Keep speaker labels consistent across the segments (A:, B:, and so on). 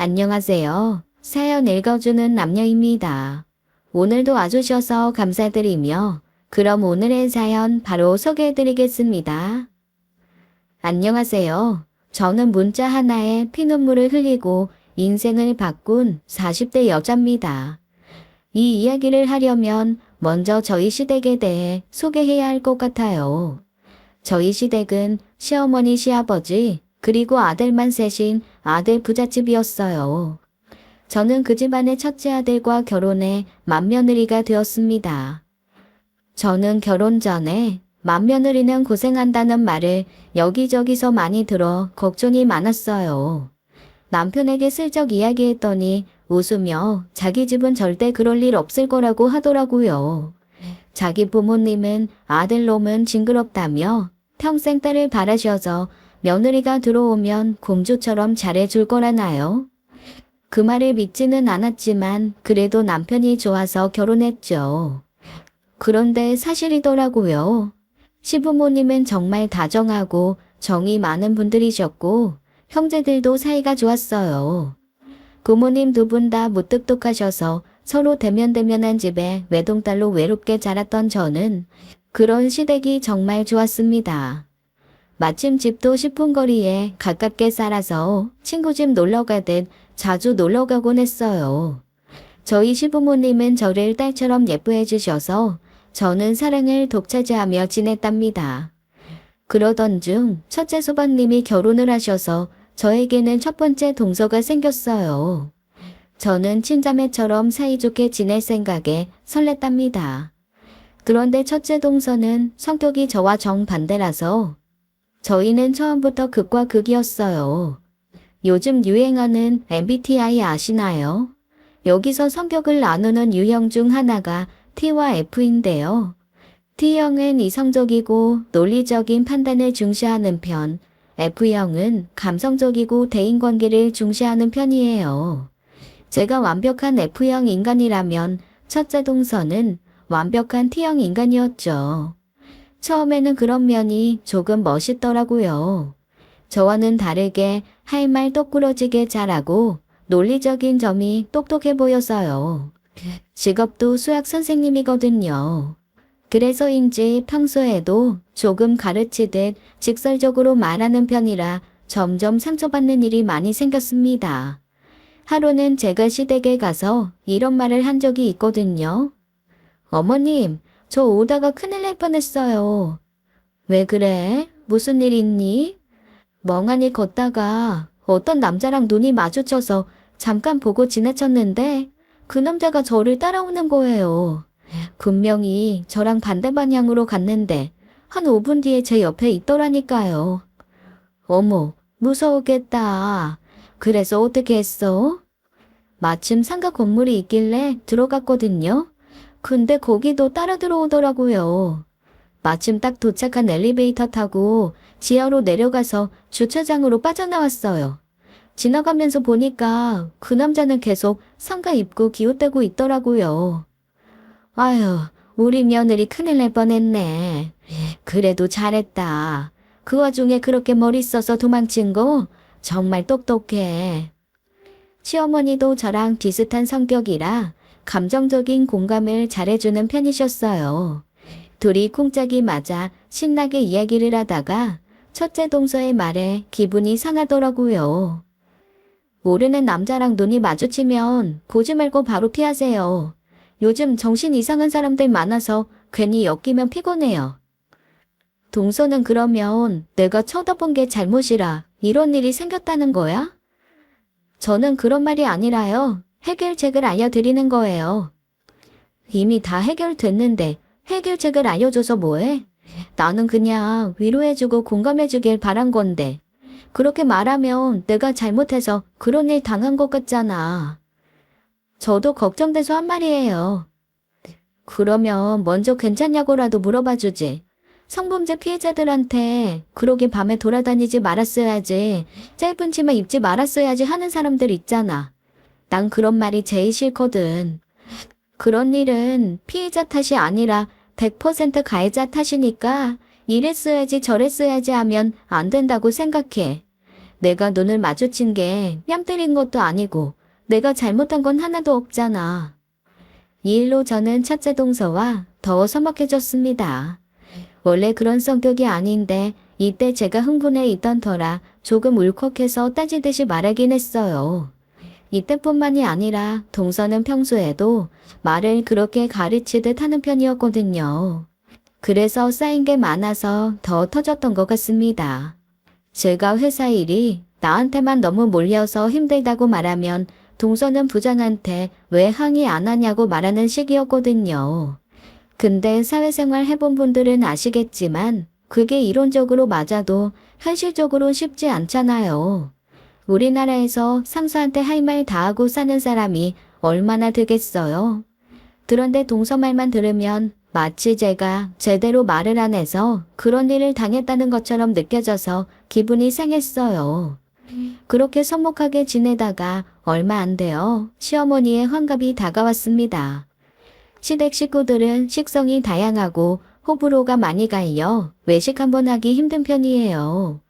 A: 안녕하세요. 사연 읽어주는 남녀입니다. 오늘도 와주셔서 감사드리며 그럼 오늘의 사연 바로 소개해드리겠습니다. 안녕하세요. 저는 문자 하나에 피눈물을 흘리고 인생을 바꾼 40대 여자입니다. 이 이야기를 하려면 먼저 저희 시댁에 대해 소개해야 할 것 같아요. 저희 시댁은 시어머니, 시아버지, 그리고 아들만 셋인 아들 부잣집이었어요. 저는 그 집안의 첫째 아들과 결혼해 맏며느리가 되었습니다. 저는 결혼 전에 맏며느리는 고생한다는 말을 여기저기서 많이 들어 걱정이 많았어요. 남편에게 슬쩍 이야기했더니 웃으며 자기 집은 절대 그럴 일 없을 거라고 하더라고요. 자기 부모님은 아들놈은 징그럽다며 평생 딸을 바라셔서 며느리가 들어오면 공주처럼 잘해줄 거라나요? 그 말을 믿지는 않았지만 그래도 남편이 좋아서 결혼했죠. 그런데 사실이더라고요. 시부모님은 정말 다정하고 정이 많은 분들이셨고 형제들도 사이가 좋았어요. 부모님 두 분 다 무뚝뚝하셔서 서로 대면대면한 집에 외동딸로 외롭게 자랐던 저는 그런 시댁이 정말 좋았습니다. 마침 집도 10분 거리에 가깝게 살아서 친구 집 놀러 가듯 자주 놀러 가곤 했어요. 저희 시부모님은 저를 딸처럼 예뻐해 주셔서 저는 사랑을 독차지하며 지냈답니다. 그러던 중 첫째 소방님이 결혼을 하셔서 저에게는 첫 번째 동서가 생겼어요. 저는 친자매처럼 사이좋게 지낼 생각에 설렜답니다. 그런데 첫째 동서는 성격이 저와 정반대라서 저희는 처음부터 극과 극이었어요. 요즘 유행하는 MBTI 아시나요? 여기서 성격을 나누는 유형 중 하나가 T와 F인데요. T형은 이성적이고 논리적인 판단을 중시하는 편, F형은 감성적이고 대인관계를 중시하는 편이에요. 제가 완벽한 F형 인간이라면 첫째 동서는 완벽한 T형 인간이었죠. 처음에는 그런 면이 조금 멋있더라고요. 저와는 다르게 할 말 똑부러지게 잘하고 논리적인 점이 똑똑해 보여서요. 직업도 수학 선생님이거든요. 그래서인지 평소에도 조금 가르치듯 직설적으로 말하는 편이라 점점 상처받는 일이 많이 생겼습니다. 하루는 제가 시댁에 가서 이런 말을 한 적이 있거든요. 어머님, 저 오다가 큰일 날 뻔했어요. 왜 그래? 무슨 일 있니? 멍하니 걷다가 어떤 남자랑 눈이 마주쳐서 잠깐 보고 지나쳤는데 그 남자가 저를 따라오는 거예요. 분명히 저랑 반대 방향으로 갔는데 한 5분 뒤에 제 옆에 있더라니까요. 어머, 무서우겠다. 그래서 어떻게 했어? 마침 상가 건물이 있길래 들어갔거든요. 근데 거기도 따라 들어오더라고요. 마침 딱 도착한 엘리베이터 타고 지하로 내려가서 주차장으로 빠져나왔어요. 지나가면서 보니까 그 남자는 계속 상가 입구 기웃대고 있더라고요. 아휴, 우리 며느리 큰일 날 뻔했네. 그래도 잘했다. 그 와중에 그렇게 머리 써서 도망친 거 정말 똑똑해. 시어머니도 저랑 비슷한 성격이라 감정적인 공감을 잘해주는 편이셨어요. 둘이 쿵짝이 맞아 신나게 이야기를 하다가 첫째 동서의 말에 기분이 상하더라고요. 모르는 남자랑 눈이 마주치면 보지 말고 바로 피하세요. 요즘 정신 이상한 사람들 많아서 괜히 엮이면 피곤해요. 동서는 그러면 내가 쳐다본 게 잘못이라 이런 일이 생겼다는 거야? 저는 그런 말이 아니라요. 해결책을 알려드리는 거예요. 이미 다 해결됐는데 해결책을 알려줘서 뭐해? 나는 그냥 위로해주고 공감해주길 바란 건데 그렇게 말하면 내가 잘못해서 그런 일 당한 것 같잖아. 저도 걱정돼서 한 말이에요. 그러면 먼저 괜찮냐고라도 물어봐주지. 성범죄 피해자들한테 그러게 밤에 돌아다니지 말았어야지, 짧은 치마 입지 말았어야지 하는 사람들 있잖아. 난 그런 말이 제일 싫거든. 그런 일은 피해자 탓이 아니라 100% 가해자 탓이니까 이랬어야지 저랬어야지 하면 안 된다고 생각해. 내가 눈을 마주친 게 뺨 때린 것도 아니고 내가 잘못한 건 하나도 없잖아. 이 일로 저는 첫째 동서와 더 서먹해졌습니다. 원래 그런 성격이 아닌데 이때 제가 흥분해 있던 터라 조금 울컥해서 따지듯이 말하긴 했어요. 이때뿐만이 아니라 동서는 평소에도 말을 그렇게 가르치듯 하는 편이었거든요. 그래서 쌓인 게 많아서 더 터졌던 것 같습니다. 제가 회사 일이 나한테만 너무 몰려서 힘들다고 말하면 동서는 부장한테 왜 항의 안 하냐고 말하는 식이었거든요. 근데 사회생활 해본 분들은 아시겠지만 그게 이론적으로 맞아도 현실적으로 쉽지 않잖아요. 우리나라에서 상사한테 할 말 다 하고 사는 사람이 얼마나 되겠어요. 그런데 동서 말만 들으면 마치 제가 제대로 말을 안 해서 그런 일을 당했다는 것처럼 느껴져서 기분이 상했어요. 그렇게 서먹하게 지내다가 얼마 안 돼요. 시어머니의 환갑이 다가왔습니다. 시댁 식구들은 식성이 다양하고 호불호가 많이 갈려 외식 한번 하기 힘든 편이에요.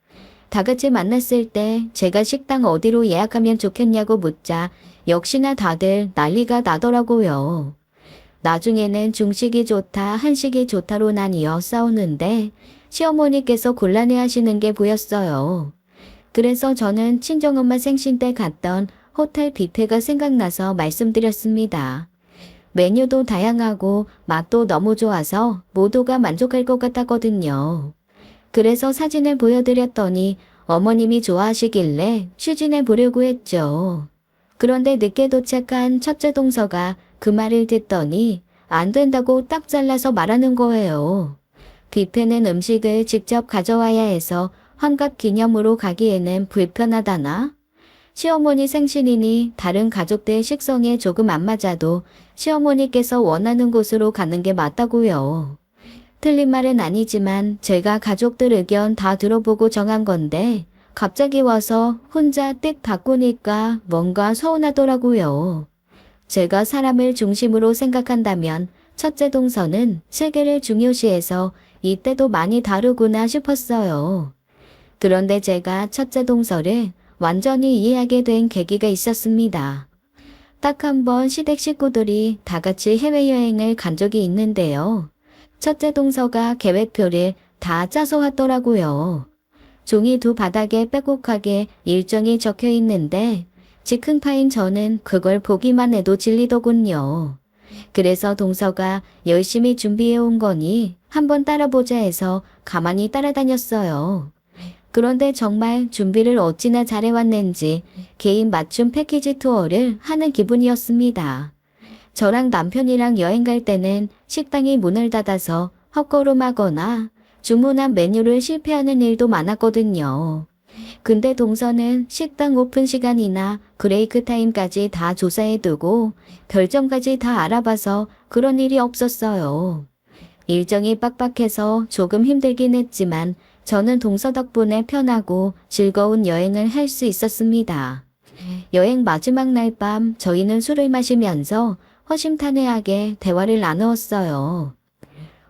A: 다 같이 만났을 때 제가 식당 어디로 예약하면 좋겠냐고 묻자 역시나 다들 난리가 나더라고요. 나중에는 중식이 좋다, 한식이 좋다로 나뉘어 싸우는데 시어머니께서 곤란해하시는 게 보였어요. 그래서 저는 친정엄마 생신 때 갔던 호텔 뷔페가 생각나서 말씀드렸습니다. 메뉴도 다양하고 맛도 너무 좋아서 모두가 만족할 것 같았거든요. 그래서 사진을 보여드렸더니 어머님이 좋아하시길래 추진해 보려고 했죠. 그런데 늦게 도착한 첫째 동서가 그 말을 듣더니 안 된다고 딱 잘라서 말하는 거예요. 뷔페는 음식을 직접 가져와야 해서 환갑 기념으로 가기에는 불편하다나? 시어머니 생신이니 다른 가족들 식성에 조금 안 맞아도 시어머니께서 원하는 곳으로 가는 게 맞다고요. 틀린 말은 아니지만 제가 가족들 의견 다 들어보고 정한 건데 갑자기 와서 혼자 뜻 바꾸니까 뭔가 서운하더라고요. 제가 사람을 중심으로 생각한다면 첫째 동서는 세계를 중요시해서 이때도 많이 다르구나 싶었어요. 그런데 제가 첫째 동서를 완전히 이해하게 된 계기가 있었습니다. 딱 한 번 시댁 식구들이 다 같이 해외여행을 간 적이 있는데요. 첫째 동서가 계획표를 다 짜서 왔더라고요. 종이 두 바닥에 빼곡하게 일정이 적혀 있는데 즉흥파인 저는 그걸 보기만 해도 질리더군요. 그래서 동서가 열심히 준비해 온 거니 한번 따라보자 해서 가만히 따라다녔어요. 그런데 정말 준비를 어찌나 잘해왔는지 개인 맞춤 패키지 투어를 하는 기분이었습니다. 저랑 남편이랑 여행 갈 때는 식당이 문을 닫아서 헛걸음하거나 주문한 메뉴를 실패하는 일도 많았거든요. 근데 동서는 식당 오픈 시간이나 브레이크 타임까지 다 조사해두고 별점까지 다 알아봐서 그런 일이 없었어요. 일정이 빡빡해서 조금 힘들긴 했지만 저는 동서 덕분에 편하고 즐거운 여행을 할 수 있었습니다. 여행 마지막 날 밤 저희는 술을 마시면서 허심탄회하게 대화를 나누었어요.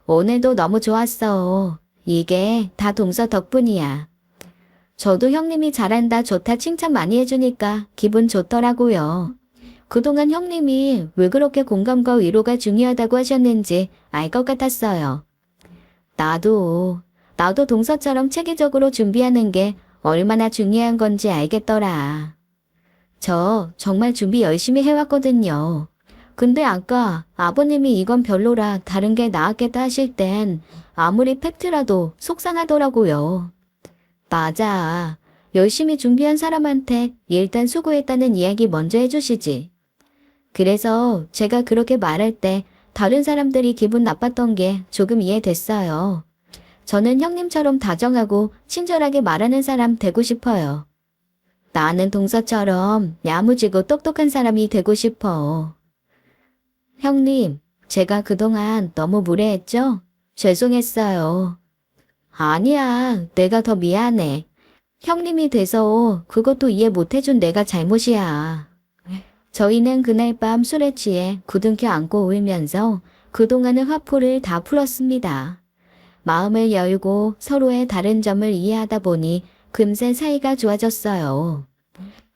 A: 오늘도 너무 좋았어. 이게 다 동서 덕분이야. 저도 형님이 잘한다 좋다 칭찬 많이 해주니까 기분 좋더라고요. 그동안 형님이 왜 그렇게 공감과 위로가 중요하다고 하셨는지 알 것 같았어요. 나도 동서처럼 체계적으로 준비하는 게 얼마나 중요한 건지 알겠더라. 저 정말 준비 열심히 해왔거든요. 근데 아까 아버님이 이건 별로라 다른 게 나았겠다 하실 땐 아무리 팩트라도 속상하더라고요. 맞아. 열심히 준비한 사람한테 일단 수고했다는 이야기 먼저 해주시지. 그래서 제가 그렇게 말할 때 다른 사람들이 기분 나빴던 게 조금 이해됐어요. 저는 형님처럼 다정하고 친절하게 말하는 사람 되고 싶어요. 나는 동서처럼 야무지고 똑똑한 사람이 되고 싶어. 형님, 제가 그동안 너무 무례했죠? 죄송했어요. 아니야, 내가 더 미안해. 형님이 돼서 그것도 이해 못해준 내가 잘못이야. 저희는 그날 밤 술에 취해 구둥켜 안고 울면서 그동안의 화풀이를 다 풀었습니다. 마음을 열고 서로의 다른 점을 이해하다 보니 금세 사이가 좋아졌어요.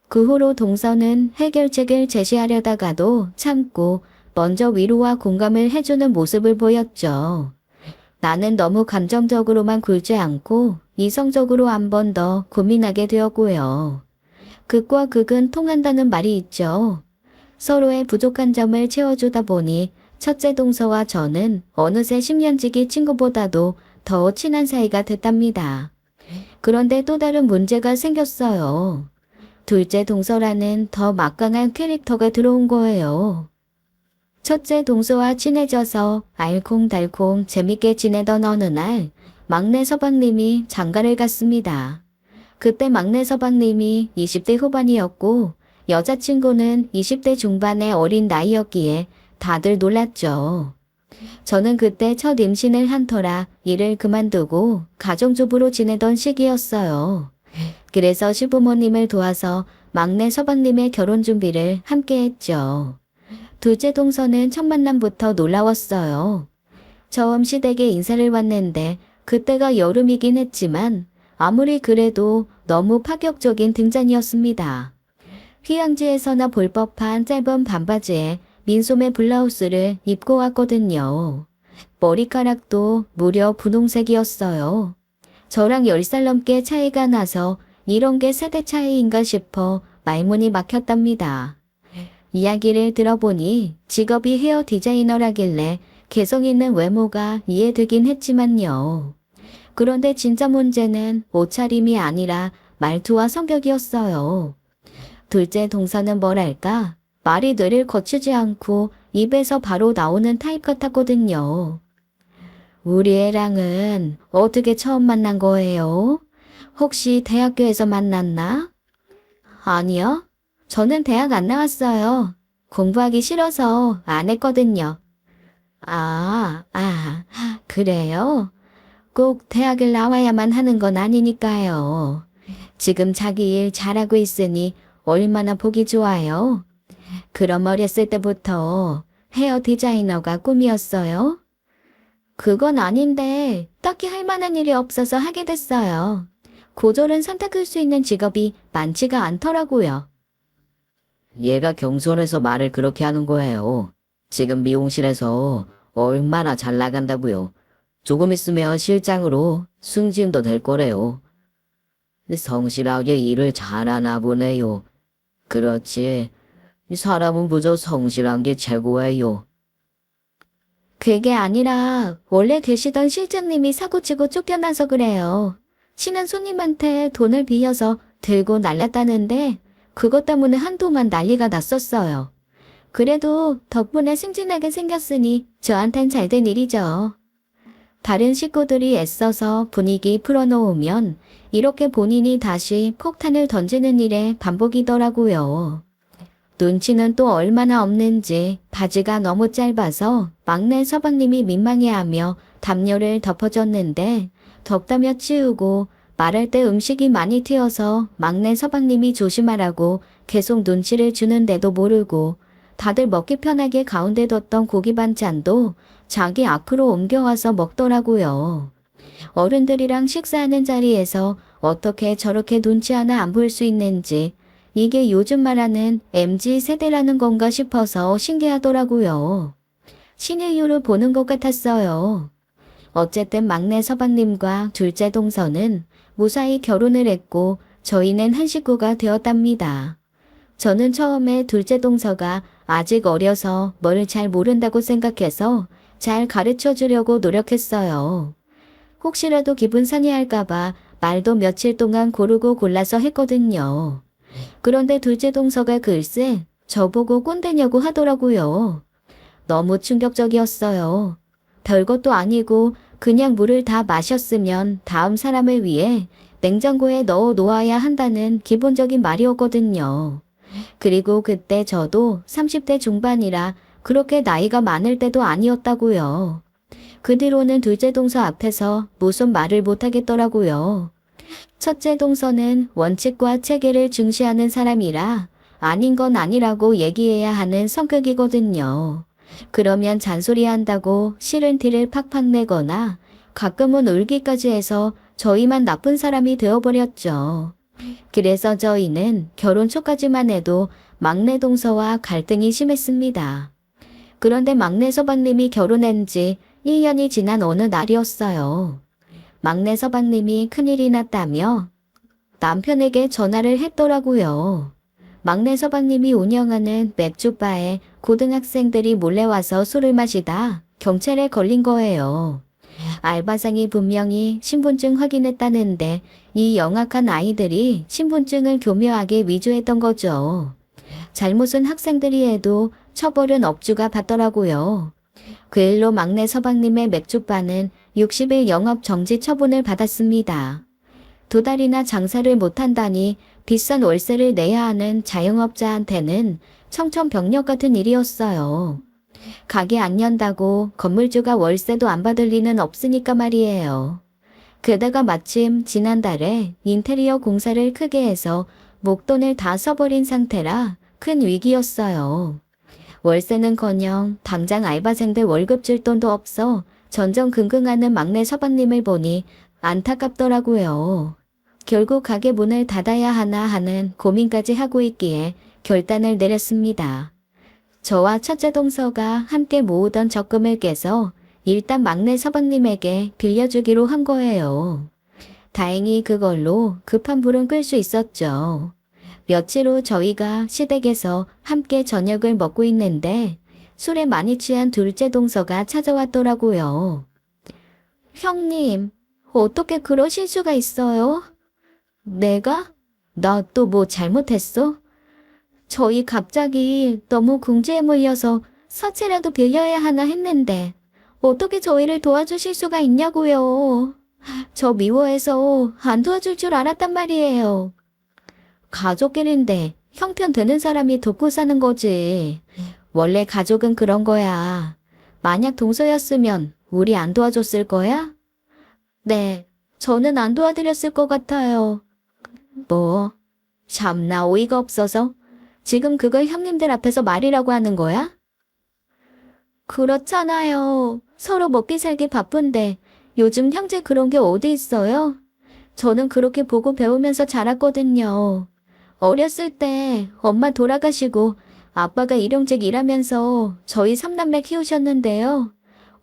A: 그 후로 동서는 해결책을 제시하려다가도 참고 먼저 위로와 공감을 해주는 모습을 보였죠. 나는 너무 감정적으로만 굴지 않고 이성적으로 한 번 더 고민하게 되었고요. 극과 극은 통한다는 말이 있죠. 서로의 부족한 점을 채워주다 보니 첫째 동서와 저는 어느새 10년지기 친구보다도 더 친한 사이가 됐답니다. 그런데 또 다른 문제가 생겼어요. 둘째 동서라는 더 막강한 캐릭터가 들어온 거예요. 첫째 동서와 친해져서 알콩달콩 재밌게 지내던 어느 날 막내 서방님이 장가를 갔습니다. 그때 막내 서방님이 20대 후반이었고 여자친구는 20대 중반의 어린 나이였기에 다들 놀랐죠. 저는 그때 첫 임신을 한 터라 일을 그만두고 가정주부로 지내던 시기였어요. 그래서 시부모님을 도와서 막내 서방님의 결혼 준비를 함께 했죠. 둘째 동서는 첫 만남부터 놀라웠어요. 처음 시댁에 인사를 왔는데 그때가 여름이긴 했지만 아무리 그래도 너무 파격적인 등장이었습니다. 휴양지에서나 볼 법한 짧은 반바지에 민소매 블라우스를 입고 왔거든요. 머리카락도 무려 분홍색이었어요. 저랑 10살 넘게 차이가 나서 이런 게 세대 차이인가 싶어 말문이 막혔답니다. 이야기를 들어보니 직업이 헤어 디자이너라길래 개성 있는 외모가 이해되긴 했지만요. 그런데 진짜 문제는 옷차림이 아니라 말투와 성격이었어요. 둘째 동서는 뭐랄까 말이 뇌를 거치지 않고 입에서 바로 나오는 타입 같았거든요. 우리 애랑은 어떻게 처음 만난 거예요? 혹시 대학교에서 만났나? 아니요. 저는 대학 안 나왔어요. 공부하기 싫어서 안 했거든요. 그래요? 꼭 대학을 나와야만 하는 건 아니니까요. 지금 자기 일 잘하고 있으니 얼마나 보기 좋아요. 그럼 어렸을 때부터 헤어 디자이너가 꿈이었어요? 그건 아닌데 딱히 할 만한 일이 없어서 하게 됐어요. 고졸은 선택할 수 있는 직업이 많지가 않더라고요. 얘가 경솔해서 말을 그렇게 하는 거예요. 지금 미용실에서 얼마나 잘 나간다고요. 조금 있으면 실장으로 승진도 될 거래요. 성실하게 일을 잘하나 보네요. 그렇지. 사람은 무조 성실한 게 최고예요. 그게 아니라 원래 계시던 실장님이 사고치고 쫓겨나서 그래요. 친한 손님한테 돈을 빌려서 들고 날랐다는데 그것 때문에 한동안 난리가 났었어요. 그래도 덕분에 승진하게 생겼으니 저한텐 잘된 일이죠. 다른 식구들이 애써서 분위기 풀어놓으면 이렇게 본인이 다시 폭탄을 던지는 일의 반복이더라고요. 눈치는 또 얼마나 없는지 바지가 너무 짧아서 막내 서방님이 민망해하며 담요를 덮어줬는데 덥다며 치우고 말할 때 음식이 많이 튀어서 막내 서방님이 조심하라고 계속 눈치를 주는데도 모르고 다들 먹기 편하게 가운데 뒀던 고기 반찬도 자기 앞으로 옮겨와서 먹더라고요. 어른들이랑 식사하는 자리에서 어떻게 저렇게 눈치 하나 안 볼 수 있는지 이게 요즘 말하는 MZ세대라는 건가 싶어서 신기하더라고요. 신의 이유로 보는 것 같았어요. 어쨌든 막내 서방님과 둘째 동서는 무사히 결혼을 했고 저희는 한 식구가 되었답니다. 저는 처음에 둘째 동서가 아직 어려서 뭘 잘 모른다고 생각해서 잘 가르쳐 주려고 노력했어요. 혹시라도 기분 상해할까봐 말도 며칠 동안 고르고 골라서 했거든요. 그런데 둘째 동서가 글쎄 저보고 꼰대냐고 하더라고요. 너무 충격적이었어요. 별것도 아니고 그냥 물을 다 마셨으면 다음 사람을 위해 냉장고에 넣어 놓아야 한다는 기본적인 말이었거든요. 그리고 그때 저도 30대 중반이라 그렇게 나이가 많을 때도 아니었다고요. 그 뒤로는 둘째 동서 앞에서 무슨 말을 못하겠더라고요. 첫째 동서는 원칙과 체계를 중시하는 사람이라 아닌 건 아니라고 얘기해야 하는 성격이거든요. 그러면 잔소리한다고 싫은 티를 팍팍 내거나 가끔은 울기까지 해서 저희만 나쁜 사람이 되어버렸죠. 그래서 저희는 결혼 초까지만 해도 막내 동서와 갈등이 심했습니다. 그런데 막내 서방님이 결혼한 지 1년이 지난 어느 날이었어요. 막내 서방님이 큰일이 났다며 남편에게 전화를 했더라고요. 막내 서방님이 운영하는 맥주바에 고등학생들이 몰래 와서 술을 마시다 경찰에 걸린 거예요. 알바생이 분명히 신분증 확인했다는데 이 영악한 아이들이 신분증을 교묘하게 위조했던 거죠. 잘못은 학생들이 해도 처벌은 업주가 받더라고요. 그 일로 막내 서방님의 맥주바는 60일 영업 정지 처분을 받았습니다. 2달이나 장사를 못한다니 비싼 월세를 내야 하는 자영업자한테는 청천벽력 같은 일이었어요. 가게 안 연다고 건물주가 월세도 안 받을 리는 없으니까 말이에요. 게다가 마침 지난달에 인테리어 공사를 크게 해서 목돈을 다 써버린 상태라 큰 위기였어요. 월세는커녕 당장 알바생들 월급 줄 돈도 없어 전전긍긍하는 막내 서방님을 보니 안타깝더라고요. 결국 가게 문을 닫아야 하나 하는 고민까지 하고 있기에 결단을 내렸습니다. 저와 첫째 동서가 함께 모으던 적금을 깨서 일단 막내 서방님에게 빌려주기로 한 거예요. 다행히 그걸로 급한 불은 끌 수 있었죠. 며칠 후 저희가 시댁에서 함께 저녁을 먹고 있는데 술에 많이 취한 둘째 동서가 찾아왔더라고요. 형님, 어떻게 그러실 수가 있어요? 내가? 나 또 뭐 잘못했어? 저희 갑자기 너무 궁지에 몰려서 사채라도 빌려야 하나 했는데 어떻게 저희를 도와주실 수가 있냐고요. 저 미워해서 안 도와줄 줄 알았단 말이에요. 가족끼리인데 형편되는 사람이 돕고 사는 거지. 원래 가족은 그런 거야. 만약 동서였으면 우리 안 도와줬을 거야? 네, 저는 안 도와드렸을 것 같아요. 뭐, 참나 어이가 없어서 지금 그걸 형님들 앞에서 말이라고 하는 거야? 그렇잖아요. 서로 먹기 살기 바쁜데 요즘 형제 그런 게 어디 있어요? 저는 그렇게 보고 배우면서 자랐거든요. 어렸을 때 엄마 돌아가시고 아빠가 일용직 일하면서 저희 3남매 키우셨는데요.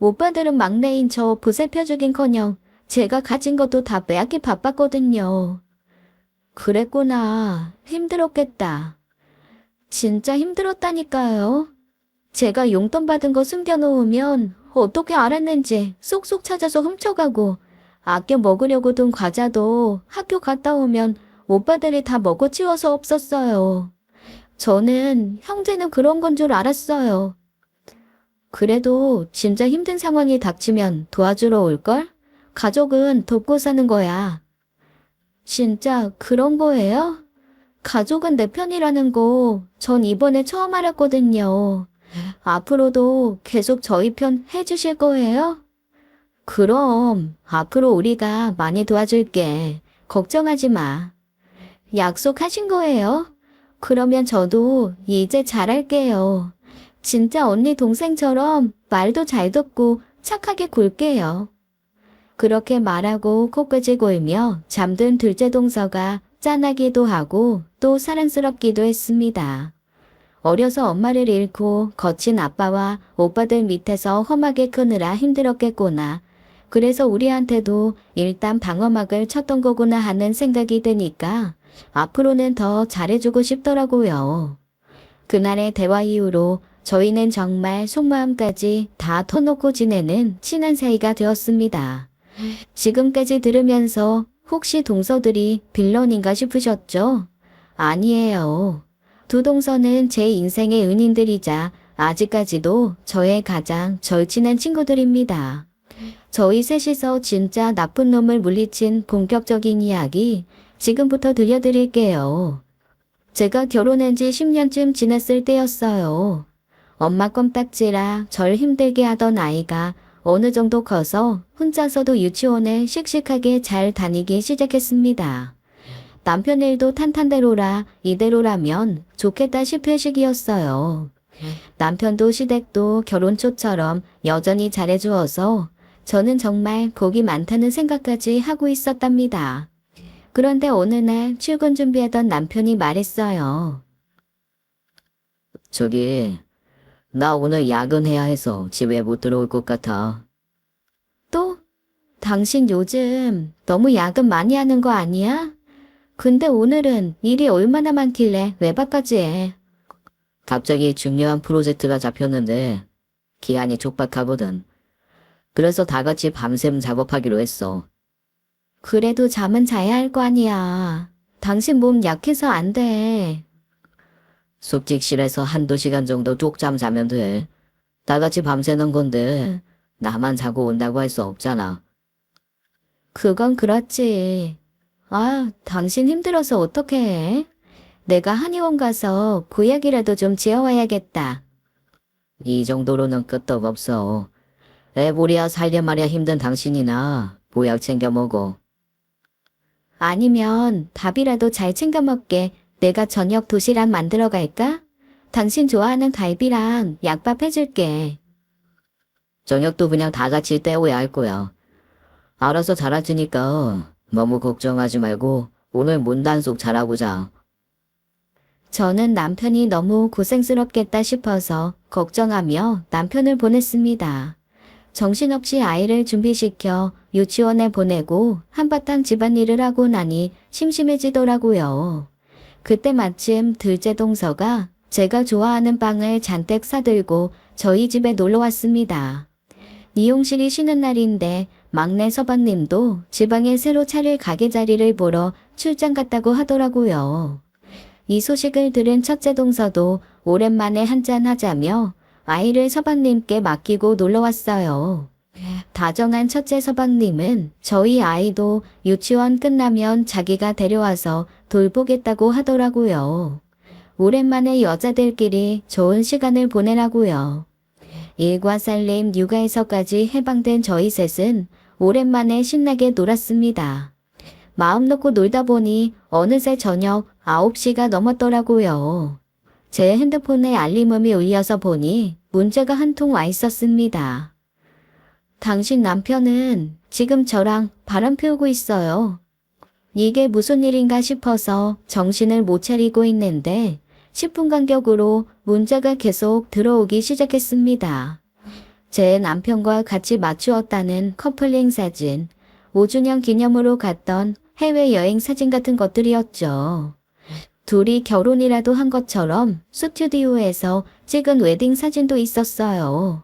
A: 오빠들은 막내인 저 보살펴주긴커녕 제가 가진 것도 다 빼앗기 바빴거든요. 그랬구나. 힘들었겠다. 진짜 힘들었다니까요. 제가 용돈 받은 거 숨겨놓으면 어떻게 알았는지 쏙쏙 찾아서 훔쳐가고 아껴 먹으려고 둔 과자도 학교 갔다 오면 오빠들이 다 먹어치워서 없었어요. 저는 형제는 그런 건 줄 알았어요. 그래도 진짜 힘든 상황이 닥치면 도와주러 올걸? 가족은 돕고 사는 거야. 진짜 그런 거예요? 가족은 내 편이라는 거 전 이번에 처음 알았거든요. 앞으로도 계속 저희 편 해주실 거예요? 그럼 앞으로 우리가 많이 도와줄게. 걱정하지 마. 약속하신 거예요? 그러면 저도 이제 잘할게요. 진짜 언니 동생처럼 말도 잘 듣고 착하게 굴게요. 그렇게 말하고 코끝을 골며 잠든 둘째 동서가 짠하기도 하고 또 사랑스럽기도 했습니다. 어려서 엄마를 잃고 거친 아빠와 오빠들 밑에서 험하게 크느라 힘들었겠구나. 그래서 우리한테도 일단 방어막을 쳤던 거구나 하는 생각이 드니까 앞으로는 더 잘해주고 싶더라고요. 그날의 대화 이후로 저희는 정말 속마음까지 다 터놓고 지내는 친한 사이가 되었습니다. 지금까지 들으면서 혹시 동서들이 빌런인가 싶으셨죠? 아니에요. 두 동서는 제 인생의 은인들이자 아직까지도 저의 가장 절친한 친구들입니다. 저희 셋이서 진짜 나쁜 놈을 물리친 본격적인 이야기 지금부터 들려드릴게요. 제가 결혼한 지 10년쯤 지났을 때였어요. 엄마 껌딱지라 절 힘들게 하던 아이가 어느 정도 커서 혼자서도 유치원에 씩씩하게 잘 다니기 시작했습니다. 남편 일도 탄탄대로라 이대로라면 좋겠다 싶을 시기였어요. 남편도 시댁도 결혼 초처럼 여전히 잘해주어서 저는 정말 복이 많다는 생각까지 하고 있었답니다. 그런데 어느 날 출근 준비하던 남편이 말했어요.
B: 저기, 나 오늘 야근해야 해서 집에 못 들어올 것 같아.
A: 또? 당신 요즘 너무 야근 많이 하는 거 아니야? 근데 오늘은 일이 얼마나 많길래 외박까지 해?
B: 갑자기 중요한 프로젝트가 잡혔는데 기한이 촉박하거든. 그래서 다 같이 밤샘 작업하기로 했어.
A: 그래도 잠은 자야 할 거 아니야. 당신 몸 약해서 안 돼.
B: 숙직실에서 한두 시간 정도 쪽잠 자면 돼. 다 같이 밤새는 건데 나만 자고 온다고 할 수 없잖아.
A: 그건 그렇지. 아, 당신 힘들어서 어떻게 해? 내가 한의원 가서 보약이라도 좀 지어와야겠다.
B: 이 정도로는 끄떡없어. 애보리야 살려말야 힘든 당신이나 보약 챙겨 먹어.
A: 아니면 밥이라도 잘 챙겨 먹게 내가 저녁 도시락 만들어 갈까? 당신 좋아하는 갈비랑 약밥 해줄게.
B: 저녁도 그냥 다 같이 때워야 할 거야. 알아서 잘할 테니까 너무 걱정하지 말고 오늘 문단속 잘하고 자.
A: 저는 남편이 너무 고생스럽겠다 싶어서 걱정하며 남편을 보냈습니다. 정신없이 아이를 준비시켜 유치원에 보내고 한바탕 집안일을 하고 나니 심심해지더라고요. 그때 마침 둘째 동서가 제가 좋아하는 빵을 잔뜩 사들고 저희 집에 놀러 왔습니다. 미용실이 쉬는 날인데 막내 서방님도 지방에 새로 차릴 가게 자리를 보러 출장 갔다고 하더라고요. 이 소식을 들은 첫째 동서도 오랜만에 한잔하자며 아이를 서방님께 맡기고 놀러 왔어요. 다정한 첫째 서방님은 저희 아이도 유치원 끝나면 자기가 데려와서 돌보겠다고 하더라고요. 오랜만에 여자들끼리 좋은 시간을 보내라고요. 일과 살림, 육아에서까지 해방된 저희 셋은 오랜만에 신나게 놀았습니다. 마음 놓고 놀다 보니 어느새 저녁 9시가 넘었더라고요. 제 핸드폰에 알림음이 울려서 보니 문자가 한 통 와 있었습니다. 당신 남편은 지금 저랑 바람 피우고 있어요. 이게 무슨 일인가 싶어서 정신을 못 차리고 있는데 10분 간격으로 문자가 계속 들어오기 시작했습니다. 제 남편과 같이 맞추었다는 커플링 사진, 5주년 기념으로 갔던 해외여행 사진 같은 것들이었죠. 둘이 결혼이라도 한 것처럼 스튜디오에서 찍은 웨딩 사진도 있었어요.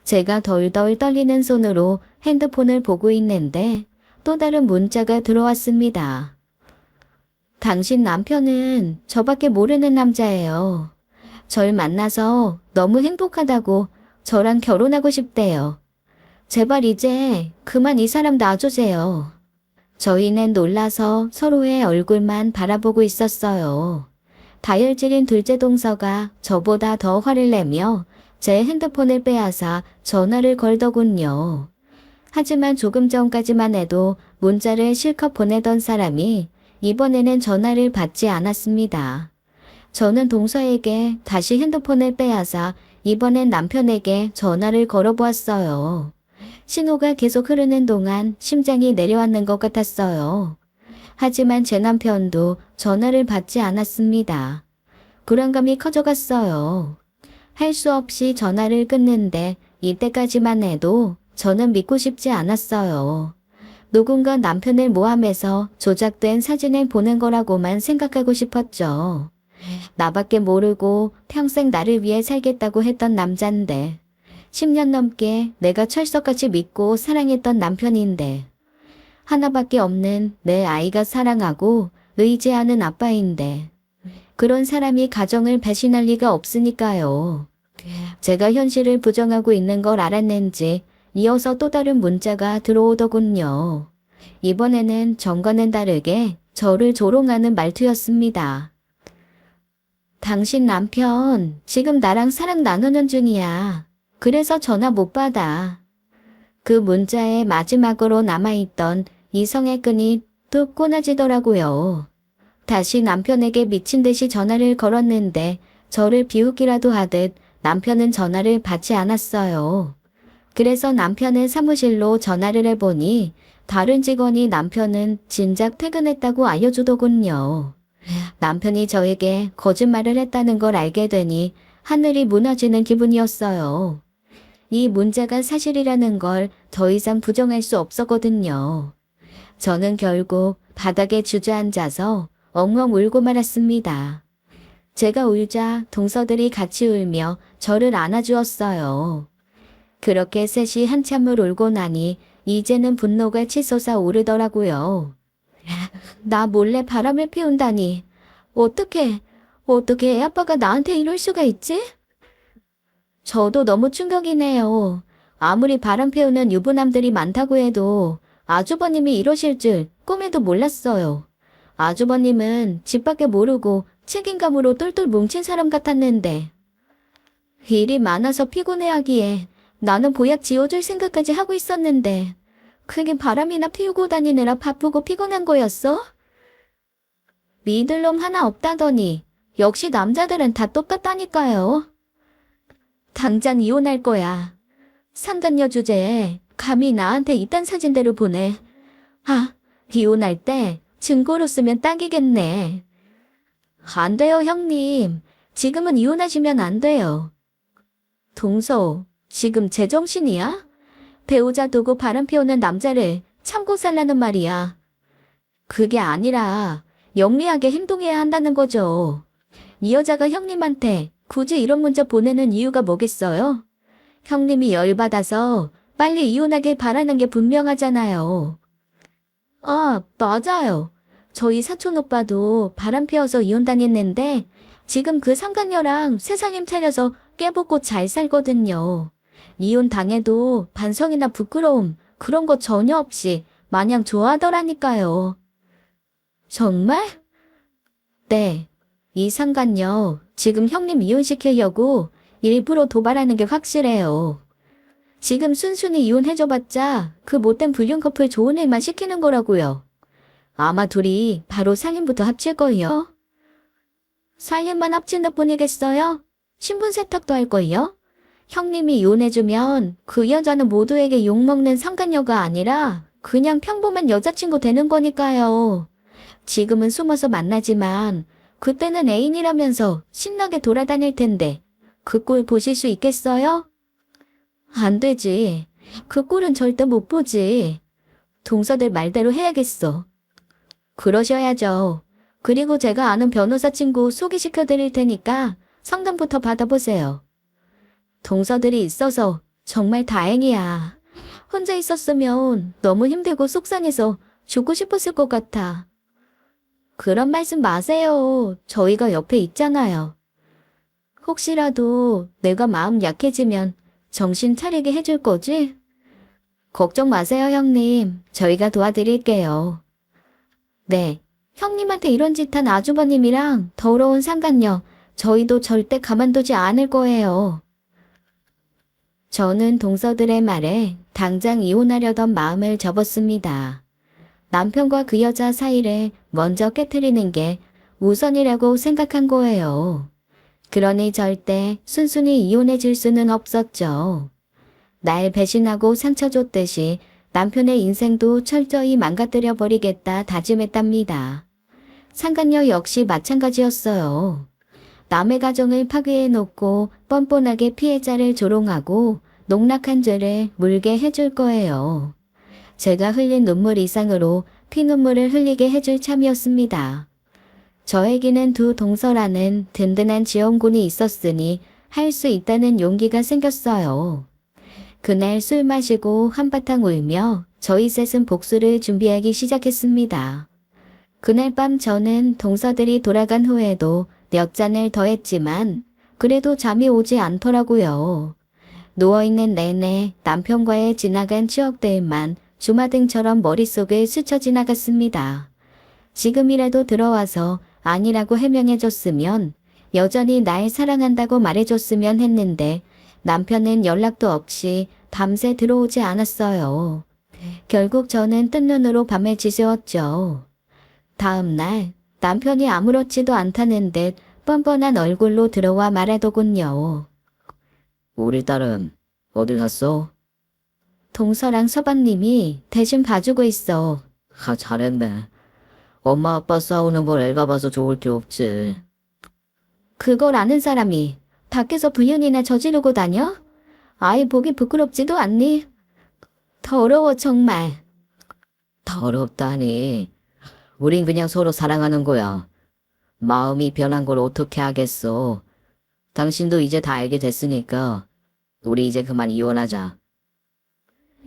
A: 제가 덜덜 떨리는 손으로 핸드폰을 보고 있는데 또 다른 문자가 들어왔습니다. 당신 남편은 저밖에 모르는 남자예요. 절 만나서 너무 행복하다고 저랑 결혼하고 싶대요. 제발 이제 그만 이 사람 놔주세요. 저희는 놀라서 서로의 얼굴만 바라보고 있었어요. 다혈질인 둘째 동서가 저보다 더 화를 내며 제 핸드폰을 빼앗아 전화를 걸더군요. 하지만 조금 전까지만 해도 문자를 실컷 보내던 사람이 이번에는 전화를 받지 않았습니다. 저는 동서에게 다시 핸드폰을 빼앗아 이번엔 남편에게 전화를 걸어보았어요. 신호가 계속 흐르는 동안 심장이 내려앉는 것 같았어요. 하지만 제 남편도 전화를 받지 않았습니다. 불안감이 커져갔어요. 할 수 없이 전화를 끊는데 이때까지만 해도 저는 믿고 싶지 않았어요. 누군가 남편을 모함해서 조작된 사진을 보낸 거라고만 생각하고 싶었죠. 나밖에 모르고 평생 나를 위해 살겠다고 했던 남잔데 10년 넘게 내가 철석같이 믿고 사랑했던 남편인데 하나밖에 없는 내 아이가 사랑하고 의지하는 아빠인데 그런 사람이 가정을 배신할 리가 없으니까요. 제가 현실을 부정하고 있는 걸 알았는지 이어서 또 다른 문자가 들어오더군요. 이번에는 전과는 다르게 저를 조롱하는 말투였습니다. 당신 남편 지금 나랑 사랑 나누는 중이야. 그래서 전화 못 받아. 그 문자에 마지막으로 남아있던 이성의 끈이 뚝 끊어지더라고요. 다시 남편에게 미친 듯이 전화를 걸었는데 저를 비웃기라도 하듯 남편은 전화를 받지 않았어요. 그래서 남편의 사무실로 전화를 해보니 다른 직원이 남편은 진작 퇴근했다고 알려주더군요. 남편이 저에게 거짓말을 했다는 걸 알게 되니 하늘이 무너지는 기분이었어요. 이 문제가 사실이라는 걸 더 이상 부정할 수 없었거든요. 저는 결국 바닥에 주저앉아서 엉엉 울고 말았습니다. 제가 울자 동서들이 같이 울며 저를 안아주었어요. 그렇게 셋이 한참을 울고 나니 이제는 분노가 치솟아 오르더라고요. 나 몰래 바람을 피운다니. 어떻게 애 아빠가 나한테 이럴 수가 있지? 저도 너무 충격이네요. 아무리 바람 피우는 유부남들이 많다고 해도 아주버님이 이러실 줄 꿈에도 몰랐어요. 아주버님은 집 밖에 모르고 책임감으로 똘똘 뭉친 사람 같았는데 일이 많아서 피곤해하기에 나는 보약 지어줄 생각까지 하고 있었는데 그게 바람이나 피우고 다니느라 바쁘고 피곤한 거였어? 믿을 놈 하나 없다더니 역시 남자들은 다 똑같다니까요. 당장 이혼할 거야. 상간녀 주제에 감히 나한테 이딴 사진대로 보내. 아, 이혼할 때 증거로 쓰면 딱이겠네. 안 돼요, 형님. 지금은 이혼하시면 안 돼요. 동서, 지금 제정신이야? 배우자 두고 바람 피우는 남자를 참고 살라는 말이야. 그게 아니라 영리하게 행동해야 한다는 거죠. 이 여자가 형님한테 굳이 이런 문자 보내는 이유가 뭐겠어요? 형님이 열받아서 빨리 이혼하길 바라는 게 분명하잖아요. 아, 맞아요. 저희 사촌 오빠도 바람 피워서 이혼 당했는데 지금 그 상간녀랑 세상임 차려서 깨벗고 잘 살거든요. 이혼 당해도 반성이나 부끄러움 그런 거 전혀 없이 마냥 좋아하더라니까요. 정말? 네. 이 상간녀 지금 형님 이혼시키려고 일부러 도발하는 게 확실해요. 지금 순순히 이혼해줘봤자 그 못된 불륜 커플 좋은 일만 시키는 거라고요. 아마 둘이 바로 살인부터 합칠걸요? 살인만 합친다 뿐이겠어요? 신분 세탁도 할걸요? 형님이 이혼해주면 그 여자는 모두에게 욕먹는 상간녀가 아니라 그냥 평범한 여자친구 되는 거니까요. 지금은 숨어서 만나지만 그때는 애인이라면서 신나게 돌아다닐 텐데 그 꼴 보실 수 있겠어요? 안 되지. 그 꼴은 절대 못 보지. 동서들 말대로 해야겠어. 그러셔야죠. 그리고 제가 아는 변호사 친구 소개시켜 드릴 테니까 상담부터 받아보세요. 동서들이 있어서 정말 다행이야. 혼자 있었으면 너무 힘들고 속상해서 죽고 싶었을 것 같아. 그런 말씀 마세요. 저희가 옆에 있잖아요. 혹시라도 내가 마음 약해지면 정신 차리게 해줄 거지? 걱정 마세요, 형님. 저희가 도와드릴게요. 네, 형님한테 이런 짓 한 아주버님이랑 더러운 상간녀, 저희도 절대 가만두지 않을 거예요. 저는 동서들의 말에 당장 이혼하려던 마음을 접었습니다. 남편과 그 여자 사이를 먼저 깨트리는 게 우선이라고 생각한 거예요. 그러니 절대 순순히 이혼해 줄 수는 없었죠. 날 배신하고 상처 줬듯이 남편의 인생도 철저히 망가뜨려 버리겠다 다짐했답니다. 상간녀 역시 마찬가지였어요. 남의 가정을 파괴해 놓고 뻔뻔하게 피해자를 조롱하고 농락한 죄를 물게 해줄 거예요. 제가 흘린 눈물 이상으로 피눈물을 흘리게 해줄 참이었습니다. 저에게는 두 동서라는 든든한 지원군이 있었으니 할 수 있다는 용기가 생겼어요. 그날 술 마시고 한바탕 울며 저희 셋은 복수를 준비하기 시작했습니다. 그날 밤 저는 동서들이 돌아간 후에도 몇 잔을 더 했지만 그래도 잠이 오지 않더라고요. 누워있는 내내 남편과의 지나간 추억들만 주마등처럼 머릿속을 스쳐 지나갔습니다. 지금이라도 들어와서 아니라고 해명해줬으면, 여전히 날 사랑한다고 말해줬으면 했는데 남편은 연락도 없이 밤새 들어오지 않았어요. 결국 저는 뜬 눈으로 밤을 지새웠죠. 다음 날 남편이 아무렇지도 않다는 듯 뻔뻔한 얼굴로 들어와 말하더군요.
B: 우리 딸은 어디 갔어?
A: 동서랑 서방님이 대신 봐주고 있어.
B: 잘했네. 엄마 아빠 싸우는 걸 애가 봐서 좋을 게 없지.
A: 그걸 아는 사람이 밖에서 불륜이나 저지르고 다녀? 아이 보기 부끄럽지도 않니? 더러워 정말.
B: 더럽다니. 우린 그냥 서로 사랑하는 거야. 마음이 변한 걸 어떻게 하겠어. 당신도 이제 다 알게 됐으니까 우리 이제 그만 이혼하자.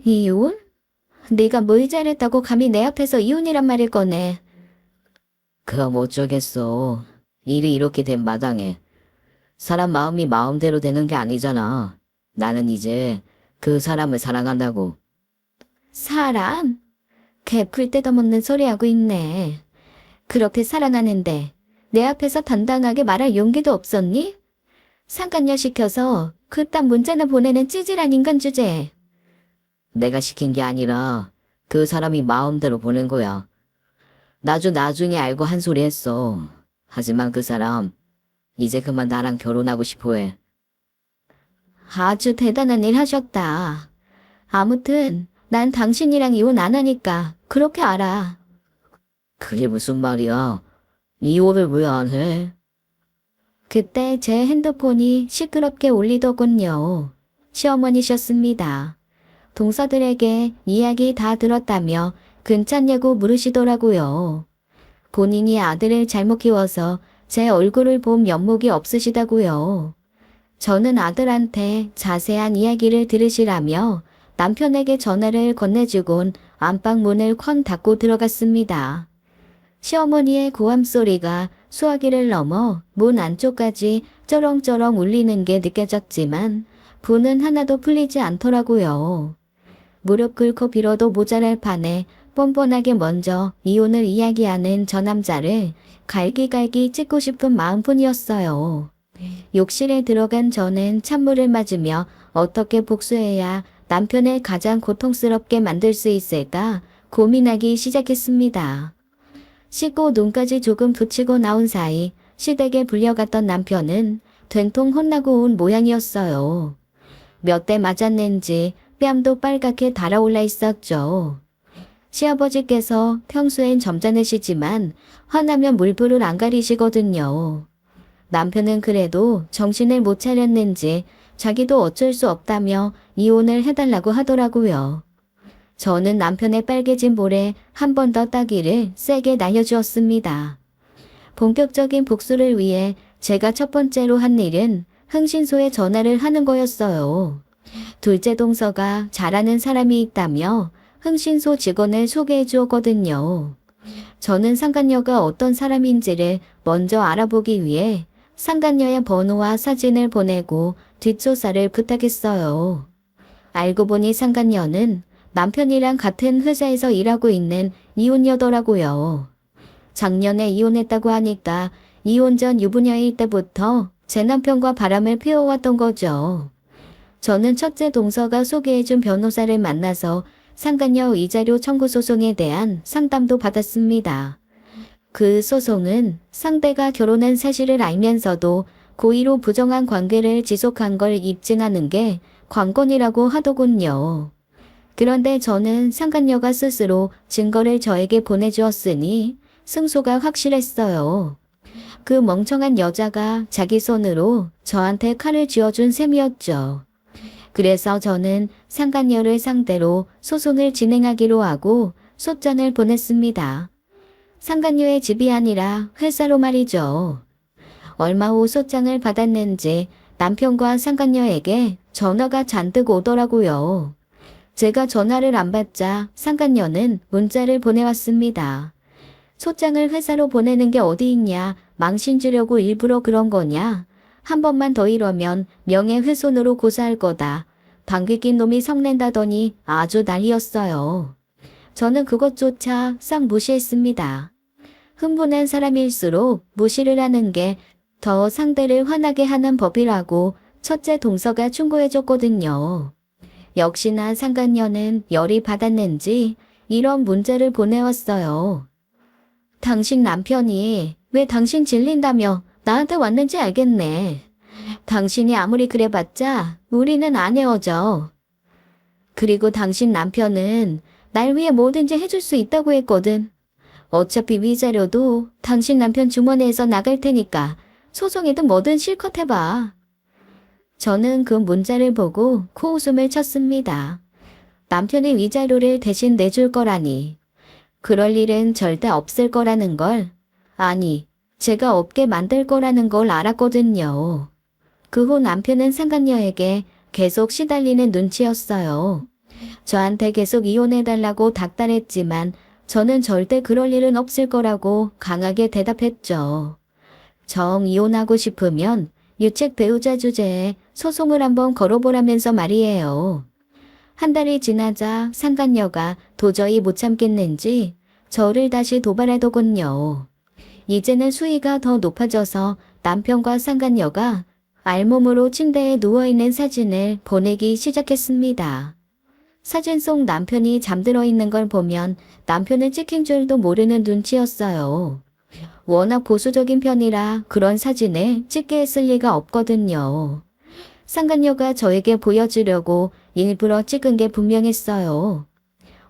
A: 이혼? 네가 뭘 잘했다고 감히 내 앞에서 이혼이란 말을 꺼내.
B: 그럼 어쩌겠어. 일이 이렇게 된 마당에. 사람 마음이 마음대로 되는 게 아니잖아. 나는 이제 그 사람을 사랑한다고.
A: 사람? 개풀 뜯어먹는 소리 하고 있네. 그렇게 사랑하는데 내 앞에서 당당하게 말할 용기도 없었니? 상간녀 시켜서 그딴 문자나 보내는 찌질한 인간 주제에.
B: 내가 시킨 게 아니라 그 사람이 마음대로 보낸 거야. 나중에 알고 한 소리 했어. 하지만 그 사람 이제 그만 나랑 결혼하고 싶어 해.
A: 아주 대단한 일 하셨다. 아무튼 난 당신이랑 이혼 안 하니까 그렇게 알아.
B: 그게 무슨 말이야? 이혼을 왜 안 해?
A: 그때 제 핸드폰이 시끄럽게 울리더군요. 시어머니셨습니다. 동서들에게 이야기 다 들었다며 괜찮냐고 물으시더라고요. 본인이 아들을 잘못 키워서 제 얼굴을 본 면목이 없으시다고요. 저는 아들한테 자세한 이야기를 들으시라며 남편에게 전화를 건네주곤 안방 문을 쾅 닫고 들어갔습니다. 시어머니의 고함 소리가 수화기를 넘어 문 안쪽까지 쩌렁쩌렁 울리는 게 느껴졌지만 분은 하나도 풀리지 않더라고요. 무릎 꿇고 빌어도 모자랄 판에 뻔뻔하게 먼저 이혼을 이야기하는 저 남자를 갈기갈기 찢고 싶은 마음뿐이었어요. 욕실에 들어간 저는 찬물을 맞으며 어떻게 복수해야 남편을 가장 고통스럽게 만들 수 있을까 고민하기 시작했습니다. 씻고 눈까지 조금 붙이고 나온 사이 시댁에 불려갔던 남편은 된통 혼나고 온 모양이었어요. 몇 대 맞았는지 뺨도 빨갛게 달아올라 있었죠. 시아버지께서 평소엔 점잖으시지만 화나면 물불을 안 가리시거든요. 남편은 그래도 정신을 못 차렸는지 자기도 어쩔 수 없다며 이혼을 해달라고 하더라고요. 저는 남편의 빨개진 볼에 한 번 더 따기를 세게 날려주었습니다. 본격적인 복수를 위해 제가 첫 번째로 한 일은 흥신소에 전화를 하는 거였어요. 둘째 동서가 잘하는 사람이 있다며 흥신소 직원을 소개해 주었거든요. 저는 상간녀가 어떤 사람인지를 먼저 알아보기 위해 상간녀의 번호와 사진을 보내고 뒷조사를 부탁했어요. 알고 보니 상간녀는 남편이랑 같은 회사에서 일하고 있는 이혼녀더라고요. 작년에 이혼했다고 하니까 이혼 전 유부녀일 때부터 제 남편과 바람을 피워왔던 거죠. 저는 첫째 동서가 소개해준 변호사를 만나서 상간녀 위자료 청구 소송에 대한 상담도 받았습니다. 그 소송은 상대가 결혼한 사실을 알면서도 고의로 부정한 관계를 지속한 걸 입증하는 게 관건이라고 하더군요. 그런데 저는 상간녀가 스스로 증거를 저에게 보내주었으니 승소가 확실했어요. 그 멍청한 여자가 자기 손으로 저한테 칼을 쥐어준 셈이었죠. 그래서 저는 상간녀를 상대로 소송을 진행하기로 하고 소장을 보냈습니다. 상간녀의 집이 아니라 회사로 말이죠. 얼마 후 소장을 받았는지 남편과 상간녀에게 전화가 잔뜩 오더라고요. 제가 전화를 안 받자 상간녀는 문자를 보내왔습니다. 소장을 회사로 보내는 게 어디 있냐, 망신 주려고 일부러 그런 거냐, 한 번만 더 이러면 명예훼손으로 고소할 거다. 방귀 낀 놈이 성낸다더니 아주 난리였어요. 저는 그것조차 싹 무시했습니다. 흥분한 사람일수록 무시를 하는 게 더 상대를 화나게 하는 법이라고 첫째 동서가 충고해줬거든요. 역시나 상간녀는 열이 받았는지 이런 문자를 보내왔어요. 당신 남편이 왜 당신 질린다며 나한테 왔는지 알겠네. 당신이 아무리 그래봤자 우리는 안 헤어져. 그리고 당신 남편은 날 위해 뭐든지 해줄 수 있다고 했거든. 어차피 위자료도 당신 남편 주머니에서 나갈 테니까 소송이든 뭐든 실컷 해봐. 저는 그 문자를 보고 코웃음을 쳤습니다. 남편의 위자료를 대신 내줄 거라니. 그럴 일은 절대 없을 거라는 걸, 아니, 제가 없게 만들 거라는 걸 알았거든요. 그 후 남편은 상간녀에게 계속 시달리는 눈치였어요. 저한테 계속 이혼해달라고 닥달했지만 저는 절대 그럴 일은 없을 거라고 강하게 대답했죠. 정 이혼하고 싶으면 유책 배우자 주제에 소송을 한번 걸어보라면서 말이에요. 한 달이 지나자 상간녀가 도저히 못 참겠는지 저를 다시 도발하더군요. 이제는 수위가 더 높아져서 남편과 상간녀가 알몸으로 침대에 누워있는 사진을 보내기 시작했습니다. 사진 속 남편이 잠들어 있는 걸 보면 남편은 찍힌 줄도 모르는 눈치였어요. 워낙 보수적인 편이라 그런 사진을 찍게 했을 리가 없거든요. 상간녀가 저에게 보여주려고 일부러 찍은 게 분명했어요.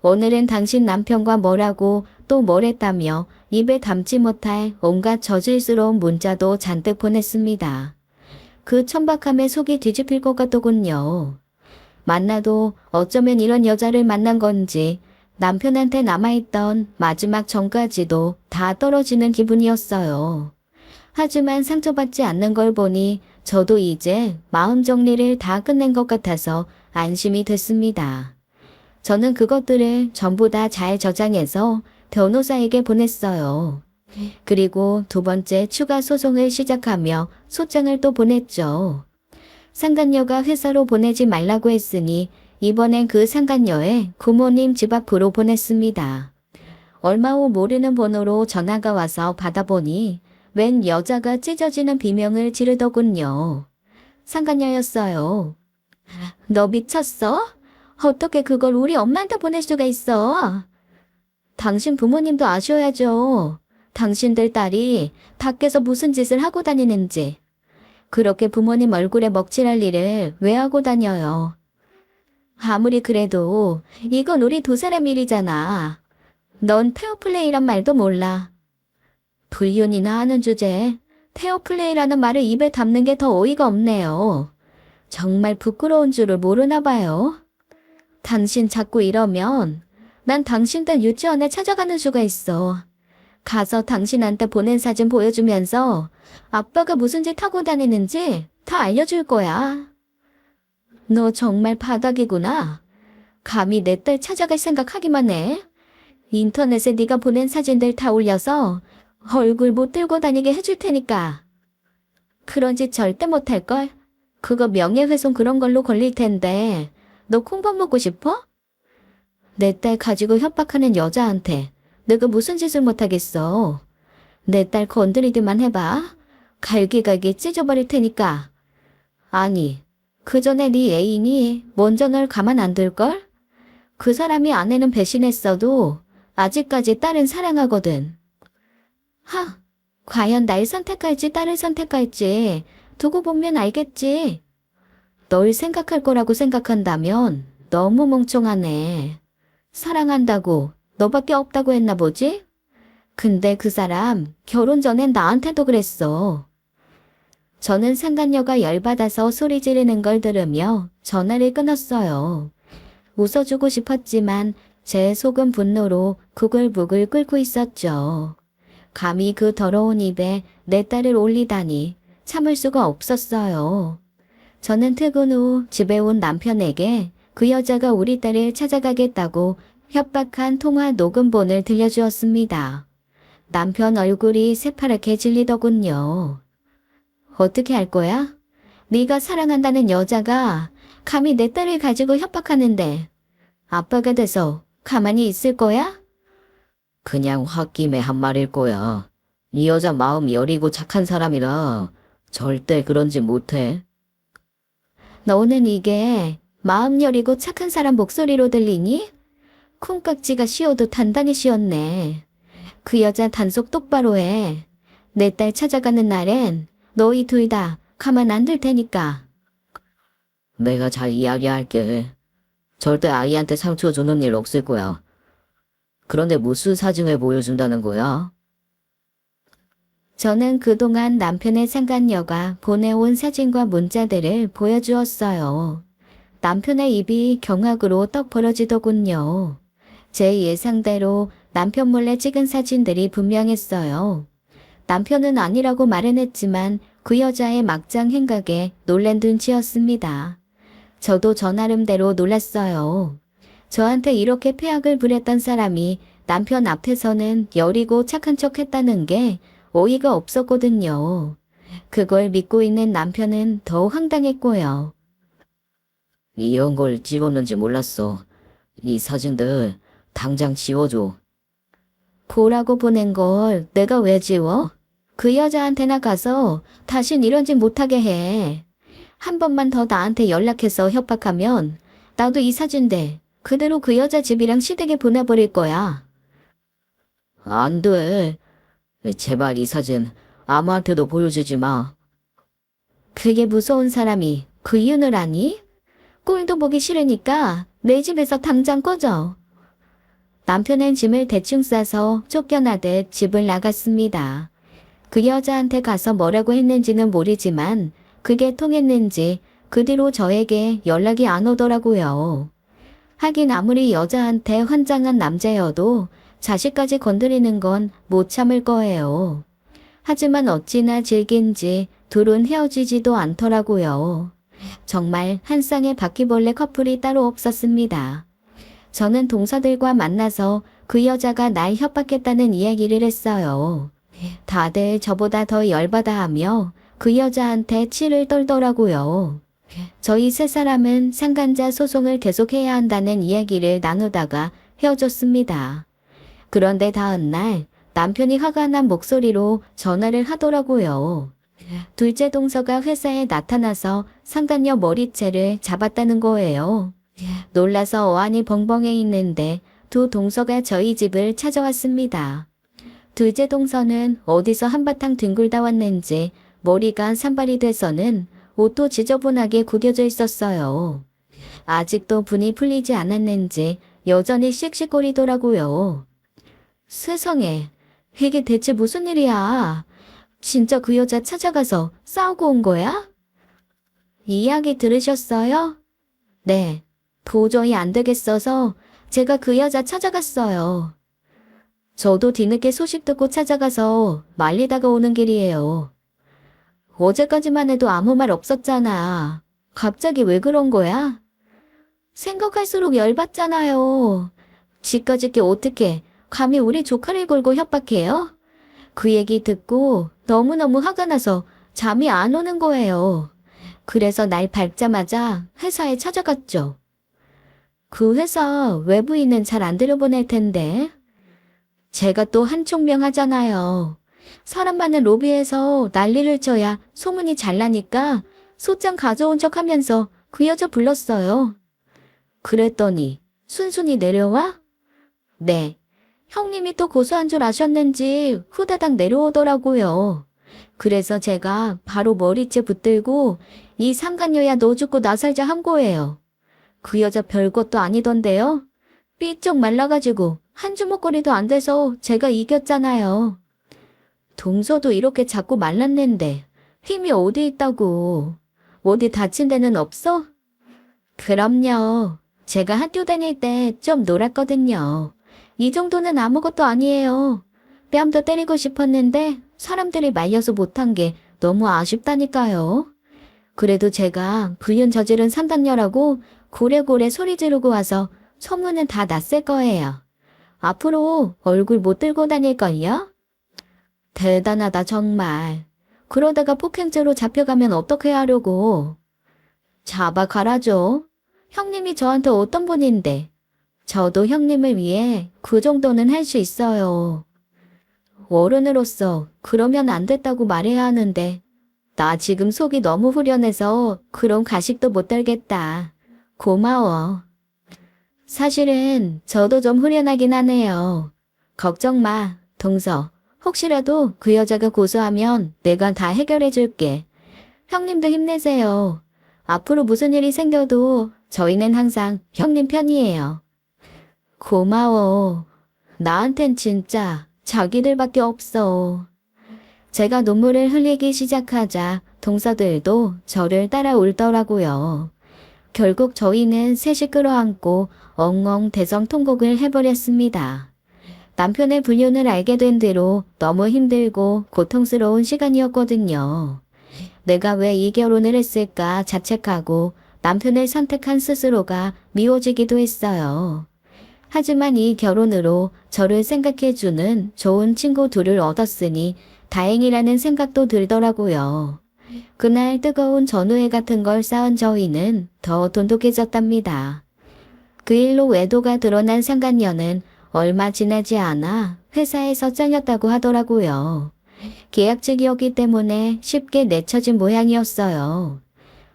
A: 오늘은 당신 남편과 뭐라고 또 뭘 했다며 입에 담지 못할 온갖 저질스러운 문자도 잔뜩 보냈습니다. 그 천박함에 속이 뒤집힐 것 같더군요. 만나도 어쩌면 이런 여자를 만난 건지 남편한테 남아있던 마지막 정까지도 다 떨어지는 기분이었어요. 하지만 상처받지 않는 걸 보니 저도 이제 마음 정리를 다 끝낸 것 같아서 안심이 됐습니다. 저는 그것들을 전부 다 잘 저장해서 변호사에게 보냈어요. 그리고 두 번째 추가 소송을 시작하며 소장을 또 보냈죠. 상간녀가 회사로 보내지 말라고 했으니 이번엔 그 상간녀의 부모님 집 앞으로 보냈습니다. 얼마 후 모르는 번호로 전화가 와서 받아보니 웬 여자가 찢어지는 비명을 지르더군요. 상간녀였어요. 너 미쳤어? 어떻게 그걸 우리 엄마한테 보낼 수가 있어? 당신 부모님도 아셔야죠. 당신들 딸이 밖에서 무슨 짓을 하고 다니는지. 그렇게 부모님 얼굴에 먹칠할 일을 왜 하고 다녀요? 아무리 그래도 이건 우리 두 사람 일이잖아. 넌 페어플레이란 말도 몰라. 불륜이나 하는 주제에 페어플레이라는 말을 입에 담는 게 더 어이가 없네요. 정말 부끄러운 줄을 모르나 봐요. 당신 자꾸 이러면 난 당신들 유치원에 찾아가는 수가 있어. 가서 당신한테 보낸 사진 보여주면서 아빠가 무슨 짓 하고 다니는지 다 알려줄 거야. 너 정말 바닥이구나. 감히 내 딸 찾아갈 생각하기만 해. 인터넷에 네가 보낸 사진들 다 올려서 얼굴 못 들고 다니게 해줄 테니까. 그런 짓 절대 못할걸. 그거 명예훼손 그런 걸로 걸릴 텐데 너 콩밥 먹고 싶어? 내 딸 가지고 협박하는 여자한테 내가 무슨 짓을 못하겠어. 내 딸 건드리기만 해봐. 갈기갈기 찢어버릴 테니까. 아니, 그 전에 네 애인이 먼저 널 가만 안 둘걸? 그 사람이 아내는 배신했어도 아직까지 딸은 사랑하거든. 과연 날 선택할지 딸을 선택할지 두고 보면 알겠지. 널 생각할 거라고 생각한다면 너무 멍청하네. 사랑한다고 너밖에 없다고 했나 보지? 근데 그 사람 결혼 전엔 나한테도 그랬어. 저는 상간녀가 열받아서 소리 지르는 걸 들으며 전화를 끊었어요. 웃어주고 싶었지만 제 속은 분노로 부글부글 끓고 있었죠. 감히 그 더러운 입에 내 딸을 올리다니 참을 수가 없었어요. 저는 퇴근 후 집에 온 남편에게 그 여자가 우리 딸을 찾아가겠다고 협박한 통화 녹음본을 들려주었습니다. 남편 얼굴이 새파랗게 질리더군요. 어떻게 할 거야? 네가 사랑한다는 여자가 감히 내 딸을 가지고 협박하는데 아빠가 돼서 가만히 있을 거야?
B: 그냥 홧김에 한 말일 거야. 이 여자 마음 여리고 착한 사람이라 절대 그런 짓 못해.
A: 너는 이게 마음 여리고 착한 사람 목소리로 들리니? 콩깍지가 씌어도 단단히 씌었네. 그 여자 단속 똑바로 해. 내 딸 찾아가는 날엔 너희 둘 다 가만 안 둘 테니까.
B: 내가 잘 이야기할게. 절대 아이한테 상처 주는 일 없을 거야. 그런데 무슨 사진을 보여준다는 거야?
A: 저는 그동안 남편의 상간녀가 보내온 사진과 문자들을 보여주었어요. 남편의 입이 경악으로 떡 벌어지더군요. 제 예상대로 남편 몰래 찍은 사진들이 분명했어요. 남편은 아니라고 말은 했지만 그 여자의 막장 행각에 놀란 눈치였습니다. 저도 저 나름대로 놀랐어요. 저한테 이렇게 폐악을 부렸던 사람이 남편 앞에서는 여리고 착한 척 했다는 게 어이가 없었거든요. 그걸 믿고 있는 남편은 더 황당했고요.
B: 이런 걸 찍었는지 몰랐어. 이 사진들 당장 지워줘.
A: 보라고 보낸 걸 내가 왜 지워? 그 여자한테나 가서 다신 이런 짓 못하게 해. 한 번만 더 나한테 연락해서 협박하면 나도 이 사진들 그대로 그 여자 집이랑 시댁에 보내버릴 거야.
B: 안 돼. 제발 이 사진 아무한테도 보여주지 마.
A: 그게 무서운 사람이 그 이유를 아니? 꼴도 보기 싫으니까 내 집에서 당장 꺼져. 남편은 짐을 대충 싸서 쫓겨나듯 집을 나갔습니다. 그 여자한테 가서 뭐라고 했는지는 모르지만 그게 통했는지 그 뒤로 저에게 연락이 안 오더라고요. 하긴 아무리 여자한테 환장한 남자여도 자식까지 건드리는 건 못 참을 거예요. 하지만 어찌나 질긴지 둘은 헤어지지도 않더라고요. 정말 한 쌍의 바퀴벌레 커플이 따로 없었습니다. 저는 동서들과 만나서 그 여자가 날 협박했다는 이야기를 했어요. 다들 저보다 더 열받아 하며 그 여자한테 치를 떨더라고요. 저희 세 사람은 상간자 소송을 계속해야 한다는 이야기를 나누다가 헤어졌습니다. 그런데 다음 날 남편이 화가 난 목소리로 전화를 하더라고요. 둘째 동서가 회사에 나타나서 상간녀 머리채를 잡았다는 거예요. 놀라서 어안이 벙벙해 있는데 두 동서가 저희 집을 찾아왔습니다. 둘째 동서는 어디서 한바탕 뒹굴다 왔는지 머리가 산발이 돼서는 옷도 지저분하게 구겨져 있었어요. 아직도 분이 풀리지 않았는지 여전히 씩씩거리더라고요. 세상에, 이게 대체 무슨 일이야? 진짜 그 여자 찾아가서 싸우고 온 거야? 이야기 들으셨어요? 네, 도저히 안 되겠어서 제가 그 여자 찾아갔어요. 저도 뒤늦게 소식 듣고 찾아가서 말리다가 오는 길이에요. 어제까지만 해도 아무 말 없었잖아. 갑자기 왜 그런 거야? 생각할수록 열받잖아요. 지까짓게 어떻게 감히 우리 조카를 걸고 협박해요? 그 얘기 듣고 너무너무 화가 나서 잠이 안 오는 거예요. 그래서 날 밝자마자 회사에 찾아갔죠. 그 회사 외부인은 잘 안 들여보낼 텐데. 제가 또 한총명하잖아요. 사람 많은 로비에서 난리를 쳐야 소문이 잘 나니까 소장 가져온 척 하면서 그 여자 불렀어요. 그랬더니 순순히 내려와? 네. 형님이 또 고소한 줄 아셨는지 후다닥 내려오더라고요. 그래서 제가 바로 머리채 붙들고 이 상간녀야 너 죽고 나 살자 한 거예요. 그 여자 별것도 아니던데요. 삐쩍 말라가지고 한 주먹거리도 안 돼서 제가 이겼잖아요. 동서도 이렇게 자꾸 말랐는데 힘이 어디 있다고. 어디 다친 데는 없어? 그럼요. 제가 학교 다닐 때 좀 놀았거든요. 이 정도는 아무것도 아니에요. 뺨도 때리고 싶었는데 사람들이 말려서 못한 게 너무 아쉽다니까요. 그래도 제가 불륜 저지른 삼단녀라고 고래고래 소리 지르고 와서 소문은 다 났을 거예요. 앞으로 얼굴 못 들고 다닐걸요? 대단하다 정말. 그러다가 폭행죄로 잡혀가면 어떻게 하려고. 잡아가라죠. 형님이 저한테 어떤 분인데. 저도 형님을 위해 그 정도는 할 수 있어요. 어른으로서 그러면 안 됐다고 말해야 하는데 나 지금 속이 너무 후련해서 그런 가식도 못 달겠다. 고마워. 사실은 저도 좀 후련하긴 하네요. 걱정 마, 동서. 혹시라도 그 여자가 고소하면 내가 다 해결해 줄게. 형님도 힘내세요. 앞으로 무슨 일이 생겨도 저희는 항상 형님 편이에요. 고마워. 나한텐 진짜 자기들밖에 없어. 제가 눈물을 흘리기 시작하자 동서들도 저를 따라 울더라고요. 결국 저희는 셋이 끌어안고 엉엉 대성통곡을 해버렸습니다. 남편의 불륜을 알게 된 뒤로 너무 힘들고 고통스러운 시간이었거든요. 내가 왜 이 결혼을 했을까 자책하고 남편을 선택한 스스로가 미워지기도 했어요. 하지만 이 결혼으로 저를 생각해주는 좋은 친구 둘을 얻었으니 다행이라는 생각도 들더라고요. 그날 뜨거운 전우회 같은 걸 쌓은 저희는 더 돈독해졌답니다. 그 일로 외도가 드러난 상간녀는 얼마 지나지 않아 회사에서 잘렸다고 하더라고요. 계약직이었기 때문에 쉽게 내쳐진 모양이었어요.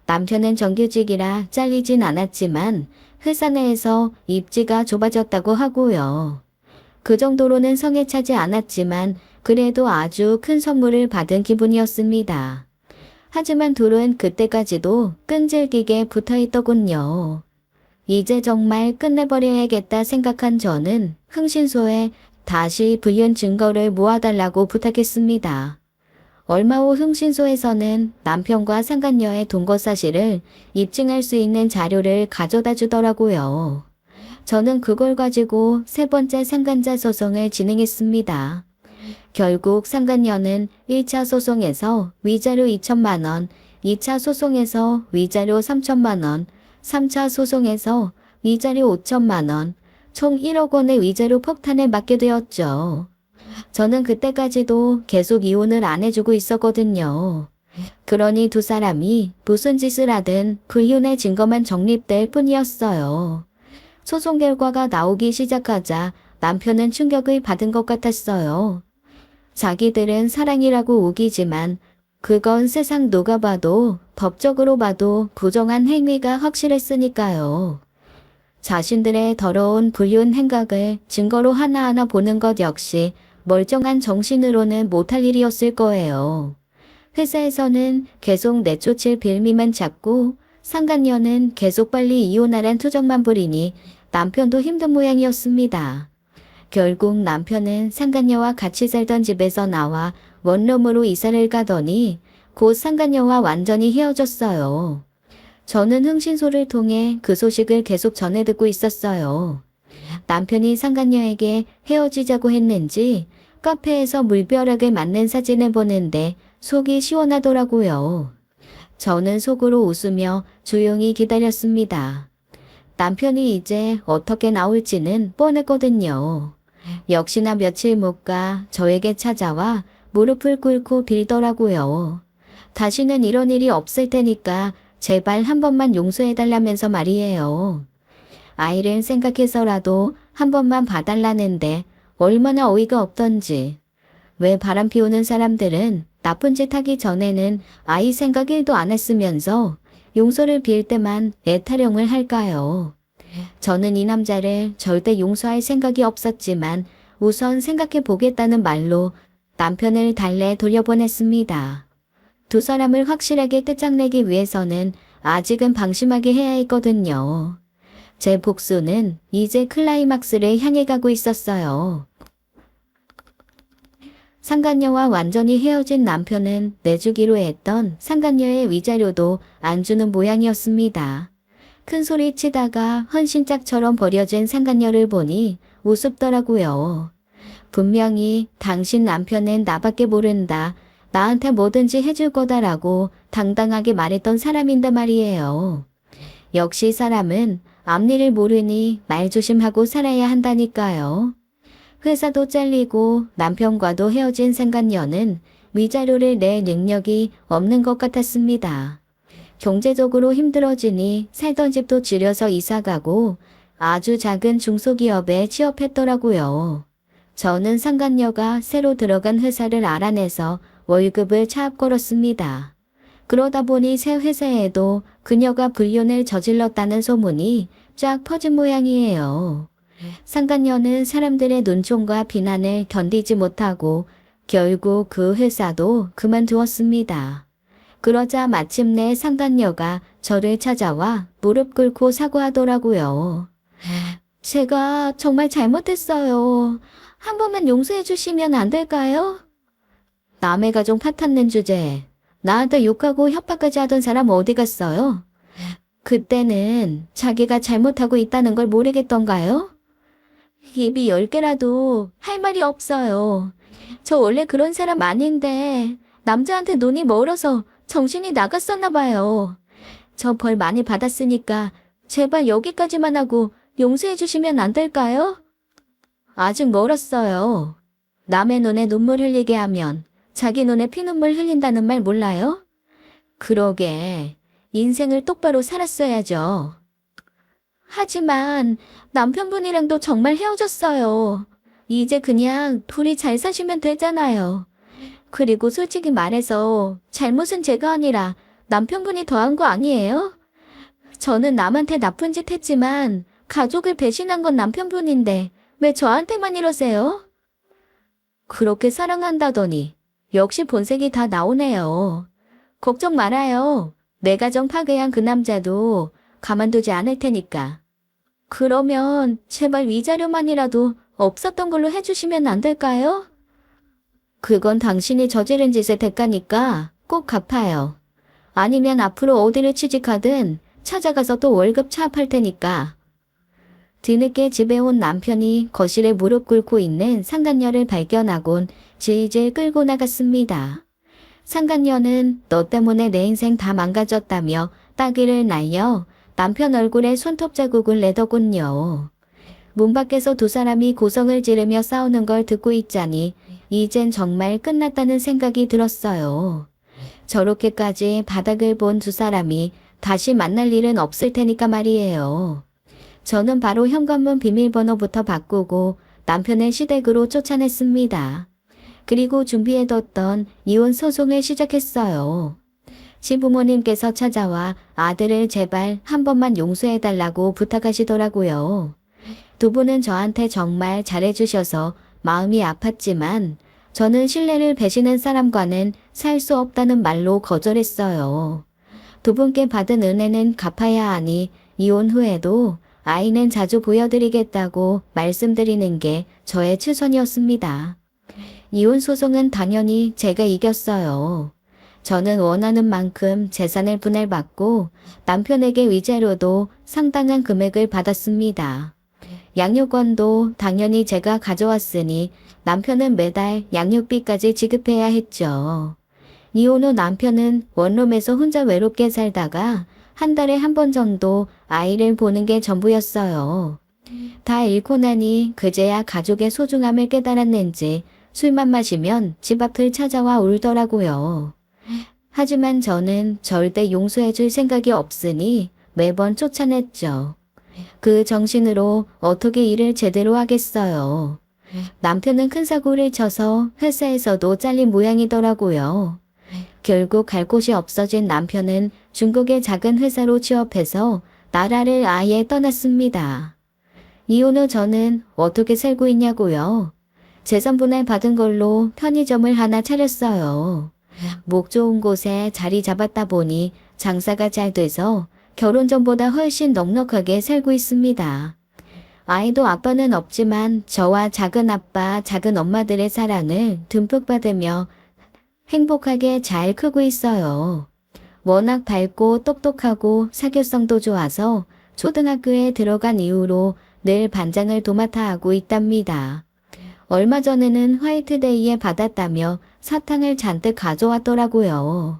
A: 남편은 정규직이라 잘리진 않았지만 회사 내에서 입지가 좁아졌다고 하고요. 그 정도로는 성에 차지 않았지만 그래도 아주 큰 선물을 받은 기분이었습니다. 하지만 둘은 그때까지도 끈질기게 붙어있더군요. 이제 정말 끝내버려야겠다 생각한 저는 흥신소에 다시 불륜 증거를 모아달라고 부탁했습니다. 얼마 후 흥신소에서는 남편과 상간녀의 동거 사실을 입증할 수 있는 자료를 가져다 주더라고요. 저는 그걸 가지고 세 번째 상간자 소송을 진행했습니다. 결국 상간녀는 1차 소송에서 위자료 2천만 원, 2차 소송에서 위자료 3천만 원, 3차 소송에서 위자료 5천만 원, 총 1억 원의 위자료 폭탄을 맞게 되었죠. 저는 그때까지도 계속 이혼을 안 해주고 있었거든요. 그러니 두 사람이 무슨 짓을 하든 불륜의 증거만 정립될 뿐이었어요. 소송 결과가 나오기 시작하자 남편은 충격을 받은 것 같았어요. 자기들은 사랑이라고 우기지만 그건 세상 누가 봐도 법적으로 봐도 부정한 행위가 확실했으니까요. 자신들의 더러운 불륜 행각을 증거로 하나하나 보는 것 역시 멀쩡한 정신으로는 못할 일이었을 거예요. 회사에서는 계속 내쫓을 빌미만 찾고 상간녀는 계속 빨리 이혼하란 투정만 부리니 남편도 힘든 모양이었습니다. 결국 남편은 상간녀와 같이 살던 집에서 나와 원룸으로 이사를 가더니 곧 상간녀와 완전히 헤어졌어요. 저는 흥신소를 통해 그 소식을 계속 전해 듣고 있었어요. 남편이 상간녀에게 헤어지자고 했는지 카페에서 물벼락을 맞는 사진을 보는데 속이 시원하더라고요. 저는 속으로 웃으며 조용히 기다렸습니다. 남편이 이제 어떻게 나올지는 뻔했거든요. 역시나 며칠 못 가 저에게 찾아와 무릎을 꿇고 빌더라고요. 다시는 이런 일이 없을 테니까 제발 한 번만 용서해달라면서 말이에요. 아이를 생각해서라도 한 번만 봐달라는데 얼마나 어이가 없던지. 왜 바람 피우는 사람들은 나쁜 짓 하기 전에는 아이 생각 1도 안 했으면서 용서를 빌 때만 애타령을 할까요? 저는 이 남자를 절대 용서할 생각이 없었지만 우선 생각해 보겠다는 말로 남편을 달래 돌려보냈습니다. 두 사람을 확실하게 끝장내기 위해서는 아직은 방심하게 해야 했거든요. 제 복수는 이제 클라이막스를 향해 가고 있었어요. 상간녀와 완전히 헤어진 남편은 내주기로 했던 상간녀의 위자료도 안 주는 모양이었습니다. 큰 소리 치다가 헌신짝처럼 버려진 상간녀를 보니 우습더라고요. 분명히 당신 남편은 나밖에 모른다. 나한테 뭐든지 해줄 거다라고 당당하게 말했던 사람인데 말이에요. 역시 사람은 앞일을 모르니 말조심하고 살아야 한다니까요. 회사도 잘리고 남편과도 헤어진 상간녀는 위자료를 낼 능력이 없는 것 같았습니다. 경제적으로 힘들어지니 살던 집도 줄여서 이사가고 아주 작은 중소기업에 취업했더라고요. 저는 상간녀가 새로 들어간 회사를 알아내서 월급을 차압 걸었습니다. 그러다 보니 새 회사에도 그녀가 불륜을 저질렀다는 소문이 쫙 퍼진 모양이에요. 상간녀는 사람들의 눈총과 비난을 견디지 못하고 결국 그 회사도 그만두었습니다. 그러자 마침내 상간녀가 저를 찾아와 무릎 꿇고 사과하더라고요. 제가 정말 잘못했어요. 한 번만 용서해 주시면 안 될까요? 남의 가정 파탄낸 주제에 나한테 욕하고 협박까지 하던 사람 어디 갔어요? 그때는 자기가 잘못하고 있다는 걸 모르겠던가요? 입이 10개라도 할 말이 없어요. 저 원래 그런 사람 아닌데 남자한테 눈이 멀어서 정신이 나갔었나 봐요. 저 벌 많이 받았으니까 제발 여기까지만 하고 용서해 주시면 안 될까요? 아직 멀었어요. 남의 눈에 눈물 흘리게 하면 자기 눈에 피눈물 흘린다는 말 몰라요? 그러게 인생을 똑바로 살았어야죠. 하지만 남편분이랑도 정말 헤어졌어요. 이제 그냥 둘이 잘 사시면 되잖아요. 그리고 솔직히 말해서 잘못은 제가 아니라 남편분이 더한 거 아니에요? 저는 남한테 나쁜 짓 했지만 가족을 배신한 건 남편분인데 왜 저한테만 이러세요? 그렇게 사랑한다더니 역시 본색이 다 나오네요. 걱정 말아요. 내 가정 파괴한 그 남자도 가만두지 않을 테니까. 그러면 제발 위자료만이라도 없었던 걸로 해주시면 안 될까요? 그건 당신이 저지른 짓의 대가니까 꼭 갚아요. 아니면 앞으로 어디를 취직하든 찾아가서 또 월급 차압할 테니까. 뒤늦게 집에 온 남편이 거실에 무릎 꿇고 있는 상간녀를 발견하곤 질질 끌고 나갔습니다. 상간녀는 너 때문에 내 인생 다 망가졌다며 따귀를 날려 남편 얼굴에 손톱 자국을 내더군요. 문 밖에서 두 사람이 고성을 지르며 싸우는 걸 듣고 있자니 이젠 정말 끝났다는 생각이 들었어요. 저렇게까지 바닥을 본 두 사람이 다시 만날 일은 없을 테니까 말이에요. 저는 바로 현관문 비밀번호부터 바꾸고 남편을 시댁으로 쫓아냈습니다. 그리고 준비해뒀던 이혼 소송을 시작했어요. 시부모님께서 찾아와 아들을 제발 한 번만 용서해달라고 부탁하시더라고요. 두 분은 저한테 정말 잘해주셔서 마음이 아팠지만 저는 신뢰를 배신한 사람과는 살 수 없다는 말로 거절했어요. 두 분께 받은 은혜는 갚아야 하니 이혼 후에도 아이는 자주 보여드리겠다고 말씀드리는 게 저의 최선이었습니다. 이혼 소송은 당연히 제가 이겼어요. 저는 원하는 만큼 재산을 분할받고 남편에게 위자료도 상당한 금액을 받았습니다. 양육권도 당연히 제가 가져왔으니 남편은 매달 양육비까지 지급해야 했죠. 이혼 후 남편은 원룸에서 혼자 외롭게 살다가 한 달에 한 번 정도 아이를 보는 게 전부였어요. 다 잃고 나니 그제야 가족의 소중함을 깨달았는지 술만 마시면 집 앞을 찾아와 울더라고요. 하지만 저는 절대 용서해줄 생각이 없으니 매번 쫓아냈죠. 그 정신으로 어떻게 일을 제대로 하겠어요. 남편은 큰 사고를 쳐서 회사에서도 잘린 모양이더라고요. 결국 갈 곳이 없어진 남편은 중국의 작은 회사로 취업해서 나라를 아예 떠났습니다. 이혼 후 저는 어떻게 살고 있냐고요? 재산 분할 받은 걸로 편의점을 하나 차렸어요. 목 좋은 곳에 자리 잡았다 보니 장사가 잘 돼서 결혼 전보다 훨씬 넉넉하게 살고 있습니다. 아이도 아빠는 없지만 저와 작은 아빠, 작은 엄마들의 사랑을 듬뿍 받으며 행복하게 잘 크고 있어요. 워낙 밝고 똑똑하고 사교성도 좋아서 초등학교에 들어간 이후로 늘 반장을 도맡아 하고 있답니다. 얼마 전에는 화이트데이에 받았다며 사탕을 잔뜩 가져왔더라고요.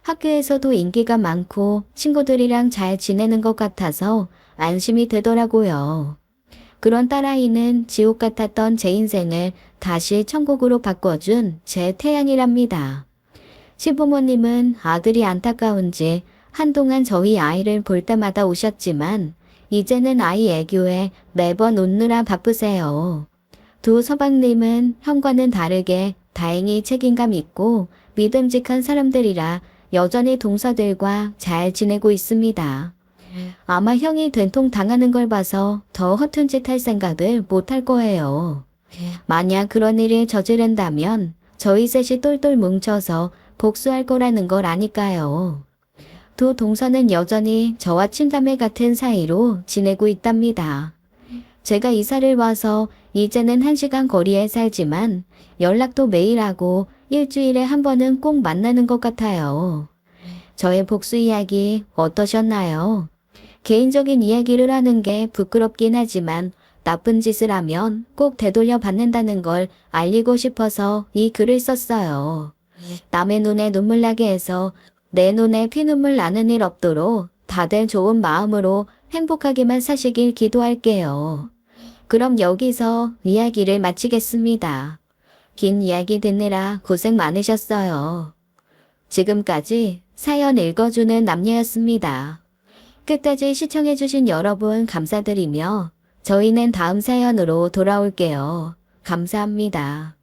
A: 학교에서도 인기가 많고 친구들이랑 잘 지내는 것 같아서 안심이 되더라고요. 그런 딸아이는 지옥 같았던 제 인생을 다시 천국으로 바꿔준 제 태양이랍니다. 시부모님은 아들이 안타까운지 한동안 저희 아이를 볼 때마다 오셨지만 이제는 아이 애교에 매번 웃느라 바쁘세요. 두 서방님은 형과는 다르게 다행히 책임감 있고 믿음직한 사람들이라 여전히 동서들과 잘 지내고 있습니다. 아마 형이 된통 당하는 걸 봐서 더 허튼 짓 할 생각을 못 할 거예요. 만약 그런 일을 저지른다면 저희 셋이 똘똘 뭉쳐서 복수할 거라는 걸 아니까요. 두 동서는 여전히 저와 친자매 같은 사이로 지내고 있답니다. 제가 이사를 와서 이제는 1시간 거리에 살지만 연락도 매일 하고 일주일에 한 번은 꼭 만나는 것 같아요. 저의 복수 이야기 어떠셨나요? 개인적인 이야기를 하는 게 부끄럽긴 하지만 나쁜 짓을 하면 꼭 되돌려 받는다는 걸 알리고 싶어서 이 글을 썼어요. 남의 눈에 눈물 나게 해서 내 눈에 피눈물 나는 일 없도록 다들 좋은 마음으로 행복하게만 사시길 기도할게요. 그럼 여기서 이야기를 마치겠습니다. 긴 이야기 듣느라 고생 많으셨어요. 지금까지 사연 읽어주는 남녀였습니다. 끝까지 시청해주신 여러분 감사드리며 저희는 다음 사연으로 돌아올게요. 감사합니다.